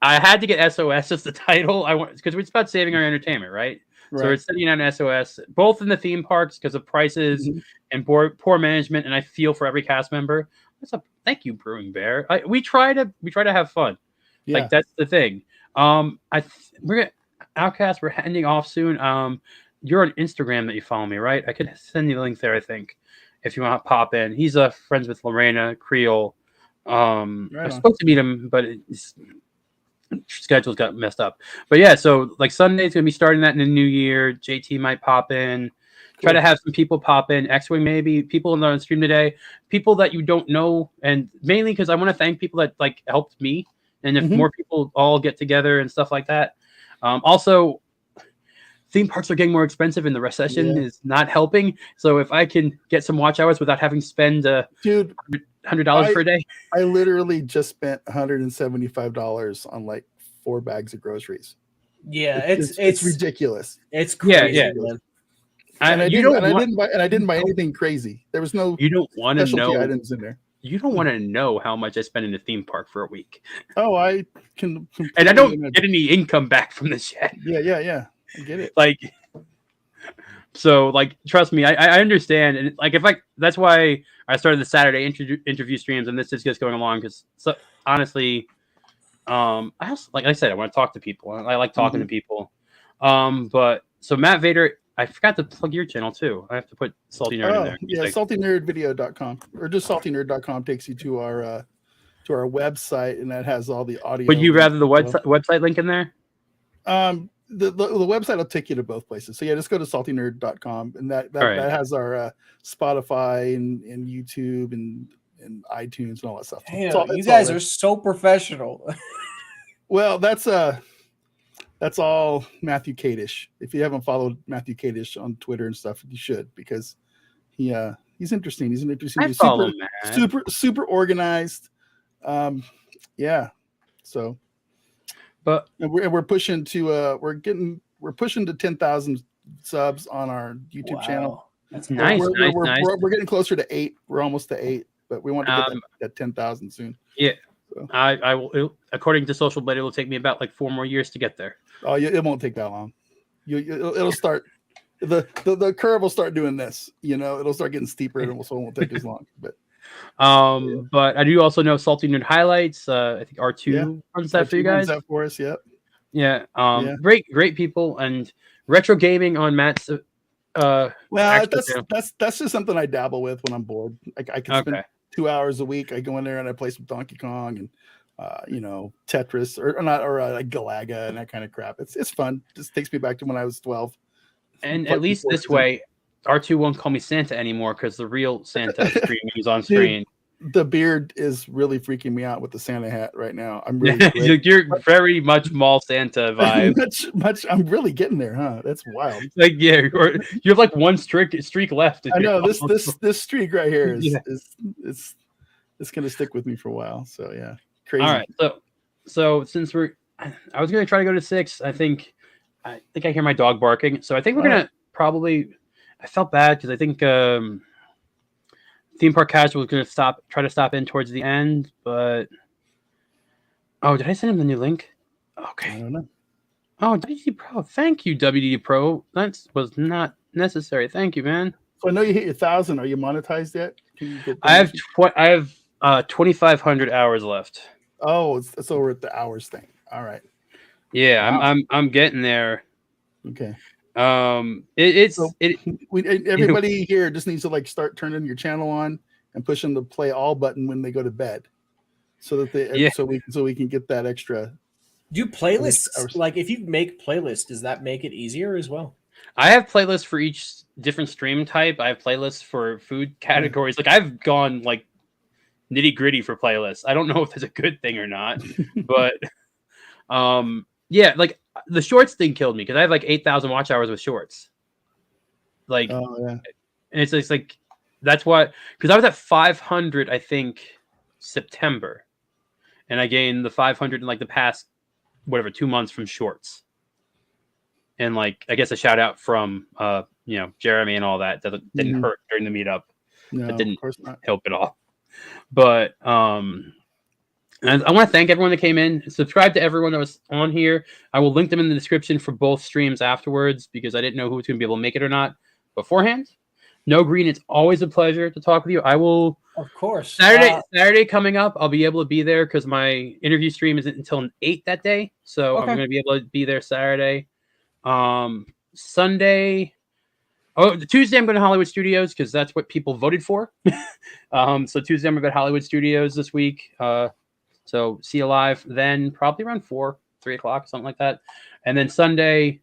I had to get SOS as the title. Because it's about saving our entertainment, right? So we're sending out an SOS, both in the theme parks because of prices and poor management. And I feel for every cast member. What's up? Thank you, Brewing Bear. We try to have fun. Yeah. Like, that's the thing. Outcast, we're ending off soon. You're on Instagram that you follow me, right? I could send you the link there, I think, if you want to pop in. He's friends with Lorena Creole. I'm supposed to meet him, but his schedules got messed up. But yeah, so like Sunday's gonna be starting that in the new year. JT might pop in. Try to have some people pop in. X-Wing maybe. People on the stream today. People that you don't know, and mainly because I want to thank people that like helped me. And if more people all get together and stuff like that. Also, theme parks are getting more expensive, and the recession is not helping. So if I can get some watch hours without having to spend $100 for a day. I literally just spent $175 on like 4 bags of groceries. Yeah, It's ridiculous. It's Yeah, crazy, yeah. man. And I didn't buy you anything crazy. There was no don't want to specialty know. items in there. You don't want to know how much I spend in a theme park for a week. Oh, I can. And I don't get any income back from this yet. Yeah. I get it. Like, so like, trust me, I understand. And like, that's why I started the Saturday interview streams, and this is just going along because, so honestly, I also, like I said, I want to talk to people. I like talking to people. But so Matt Vader, I forgot to plug your channel too. I have to put Salty Nerd in there. Yeah, saltynerdvideo.com or just saltynerd.com takes you to our website, and that has all the audio. Would you rather the website link in there? The website will take you to both places. So yeah, just go to saltynerd.com, and that has our Spotify and YouTube and iTunes and all that stuff. Damn, you guys are so professional. Well, that's all Matthew Kadish. If you haven't followed Matthew Kadish on Twitter and stuff, you should, because he's interesting. He's an interesting dude. Super organized. Yeah. So, but we're pushing to we're pushing to 10,000 subs on our YouTube channel. That's nice. We're getting closer to 8. We're almost to 8, but we want to get that 10,000 soon. Yeah. So. I will, according to Social Blade, it will take me about like 4 more years to get there. Oh, it won't take that long. It'll start. The curve will start doing this. It'll start getting steeper, and so it won't take as long. But but I do also know Salty Nerd Highlights. I think R2 runs that for you guys. Runs that for us, yep. Yeah. Great people, and retro gaming on Matt's. Well, that's just something I dabble with when I'm bored. I can spend 2 hours a week. I go in there and I play some Donkey Kong and Tetris or Galaga and that kind of crap. It's fun. Just takes me back to when I was 12. And at least this way, R2 won't call me Santa anymore because the real Santa streaming is on screen. The beard is really freaking me out with the Santa hat right now. I'm really you're very much mall Santa vibe. much. I'm really getting there, huh? That's wild. Like you have like one streak left. I know this streak right here is it's gonna stick with me for a while. So yeah, crazy. All right, so since I was gonna try to go to 6. I think I hear my dog barking, so I think we're gonna probably. I felt bad because I think Theme Park Casual was going to try to stop in towards the end, but did I send him the new link? Okay. I don't know. Oh, WD Pro. Thank you, WD Pro. That was not necessary. Thank you, man. So I know you hit your 1,000. Are you monetized yet? I have 2,500 hours left. Oh, so we're at the hours thing. All right. Yeah, wow. I'm getting there. Okay. Everybody here just needs to start turning your channel on and pushing the play all button when they go to bed, so that so we can get that extra. Do playlists like if you make playlists, does that make it easier as well? I have playlists for each different stream type. I have playlists for food categories. Like I've gone like nitty gritty for playlists. I don't know if that's a good thing or not, but yeah, like the shorts thing killed me because I have like 8,000 watch hours with shorts. Like, and it's like that's what, because I was at 500, I think September, and I gained the 500 in like the past 2 months from shorts. And like I guess a shout out from Jeremy and all that didn't hurt during the meetup. No, that didn't of course not. help at all. But and I want to thank everyone that came in. Subscribe to everyone that was on here. I will link them in the description for both streams afterwards because I didn't know who was going to be able to make it or not beforehand. No Green, it's always a pleasure to talk with you. I will, of course. Saturday coming up, I'll be able to be there because my interview stream isn't until 8 that day. So I'm going to be able to be there Saturday. Sunday. The Tuesday I'm going to Hollywood Studios because that's what people voted for. So Tuesday I'm going to Hollywood Studios this week. So see you live then, probably around 3 o'clock, something like that. And then Sunday,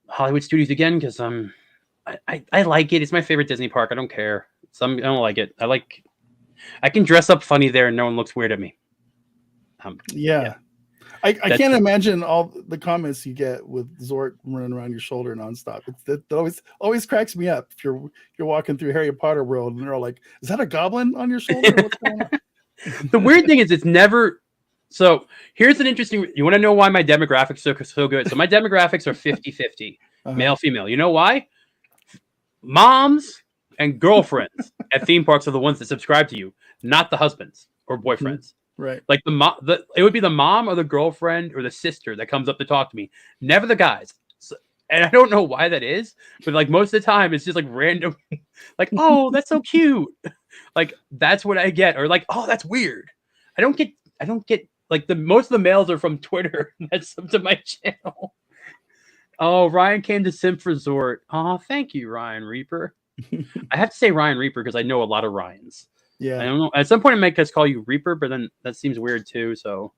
Hollywood Studios again because I like it. It's my favorite Disney park. I don't care. I don't like it. I can dress up funny there and no one looks weird at me. Yeah. I can't imagine all the comments you get with Zort running around your shoulder nonstop. That always cracks me up. If you're walking through Harry Potter world and they're all like, "Is that a goblin on your shoulder? What's going on?" The weird thing is it's never So here's an interesting. You want to know why my demographics are so good? So my demographics are 50-50, male, female. You know why? Moms and girlfriends at theme parks are the ones that subscribe to you, not the husbands or boyfriends. Right. Like it would be the mom or the girlfriend or the sister that comes up to talk to me, never the guys. So, and I don't know why that is, but like most of the time it's just like random, like, oh, that's so cute. Like that's what I get, or like, oh, that's weird. I don't get like most of the males are from Twitter. That's up to my channel. Oh, Ryan came to Simp Resort. Oh, thank you, Ryan Reaper. I have to say Ryan Reaper because I know a lot of Ryans. Yeah. I don't know. At some point I might just call you Reaper, but then that seems weird too. So,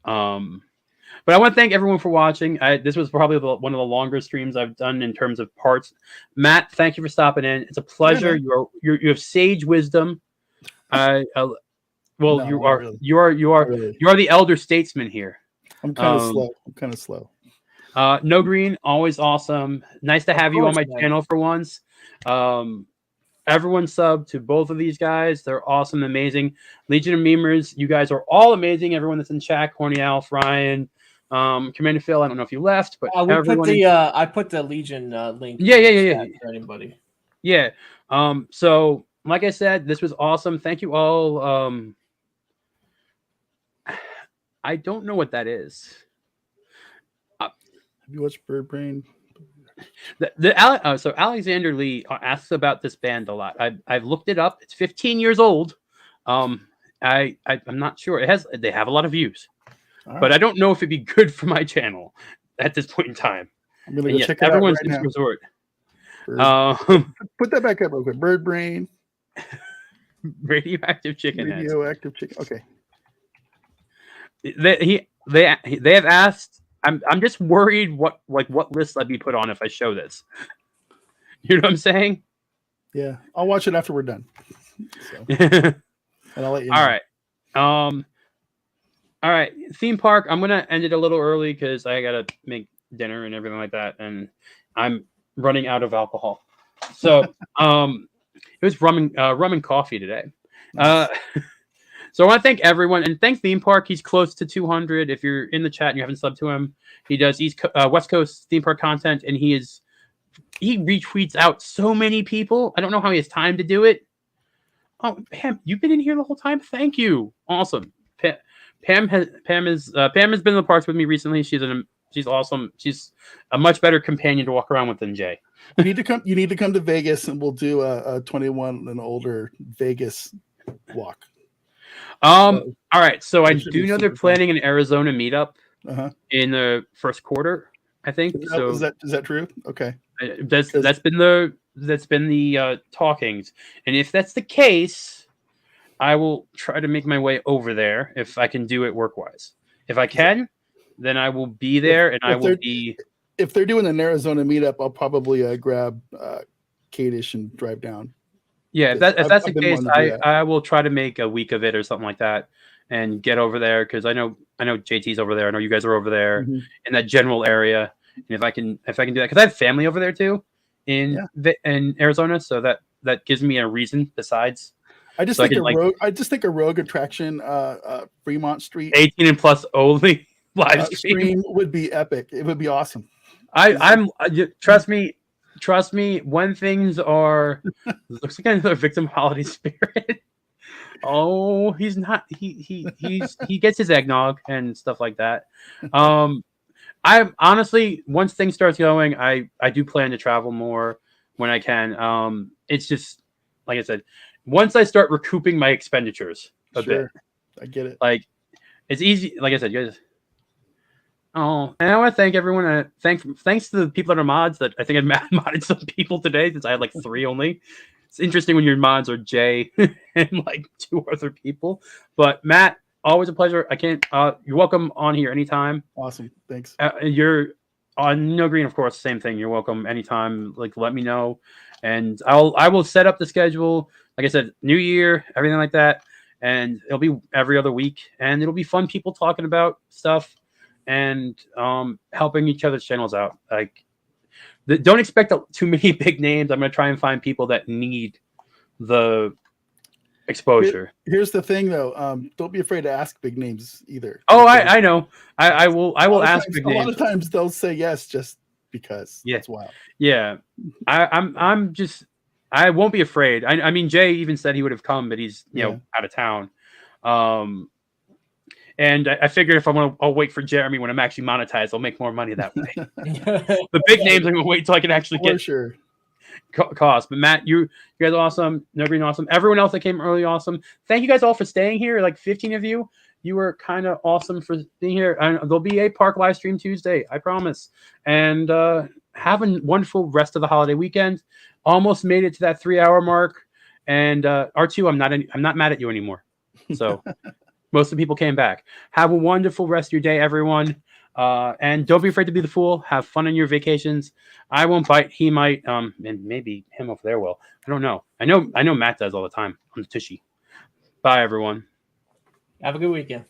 but I want to thank everyone for watching. This was probably one of the longer streams I've done in terms of parts. Matt, thank you for stopping in. It's a pleasure. Yeah, you have sage wisdom. Well, No, you not are really. you are Really. you are the elder statesman here. I'm kind of slow. No Green, always awesome. Nice to have you on my channel for once. Everyone sub to both of these guys. They're awesome, amazing. Legion of Memers, you guys are all amazing. Everyone that's in chat, Horny Alf, Ryan, Commander Phil. I don't know if you left, but I put the Legion link. Yeah. For anybody. Yeah. So like I said, this was awesome. Thank you all. I don't know what that is. Have you watched Bird Brain? So Alexander Lee asks about this band a lot. I've looked it up. It's 15 years old. I'm not sure. They have a lot of views, but I don't know if it'd be good for my channel at this point in time. I'm gonna go check it out right now. Resort. Put that back up real quick. Bird Brain. Radioactive chicken. Radioactive chicken. Okay. They have asked. I'm just worried what list I'd be put on if I show this. You know what I'm saying? Yeah, I'll watch it after we're done. So. And I'll let you know. All right. Theme park. I'm gonna end it a little early because I gotta make dinner and everything like that, and I'm running out of alcohol. So it was rum and coffee today. Nice. So I want to thank everyone and thank Theme Park. He's close to 200. If you're in the chat and you haven't subbed to him, he does West Coast theme park content, and he retweets out so many people. I don't know how he has time to do it. Oh, Pam, you've been in here the whole time. Thank you. Awesome. Pam has been in the parks with me recently. She's awesome. She's a much better companion to walk around with than Jay. You need to come to Vegas, and we'll do a 21 and older Vegas walk. All right. So I do know they're planning an Arizona meetup in the first quarter, I think. So is that true? Okay. That's been the talkings, and if that's the case, I will try to make my way over there if I can do it work-wise. If I can, then I will be there, and I will be. If they're doing an Arizona meetup, I'll probably grab Kadish and drive down. Yeah, if that's the case, I will try to make a week of it or something like that, and get over there because I know JT's over there. I know you guys are over there in that general area. And if I can do that, because I have family over there too in Arizona, so that gives me a reason besides. I just think a rogue attraction, Fremont Street, 18 and plus only live stream would be epic. It would be awesome. Trust me, when things are looks like another victim holiday spirit. Oh, he's not. He gets his eggnog and stuff like that. I honestly, once things starts going, I do plan to travel more when I can. It's just like I said, once I start recouping my expenditures a bit. I get it. Like it's easy. Like I said, you guys. Oh, and I want to thank everyone. Thanks to the people that are mods. That I think I modded some people today since I had like 3 only. It's interesting when your mods are Jay and like 2 other people. But Matt, always a pleasure. You're welcome on here anytime. Awesome, thanks. You're on No Green, of course. Same thing. You're welcome anytime. Like let me know, and I will set up the schedule. Like I said, New Year, everything like that, and it'll be every other week, and it'll be fun. People talking about stuff. And helping each other's channels out. Like, don't expect too many big names. I'm gonna try and find people that need the exposure. Here's the thing, though. Don't be afraid to ask big names either. Oh, because I know. I will ask big a lot names. of times they'll say yes just because. Yeah. That's wild. Yeah, I'm just I won't be afraid. I mean, Jay even said he would have come, but he's out of town. And I figured if I'll wait for Jeremy when I'm actually monetized, I'll make more money that way. The big names, I'm gonna wait till I can actually For get sure. cost. But Matt, you guys are awesome. Nobody awesome. Everyone else that came early, awesome. Thank you guys all for staying here. Like 15 of you. You were kind of awesome for being here. And there'll be a park live stream Tuesday, I promise. And have a wonderful rest of the holiday weekend. Almost made it to that 3-hour mark. And R2, I'm not mad at you anymore. So most of the people came back. Have a wonderful rest of your day, everyone. And don't be afraid to be the fool. Have fun on your vacations. I won't bite. He might. And maybe him over there will. I don't know. I know Matt does all the time on the Tushy. Bye, everyone. Have a good weekend.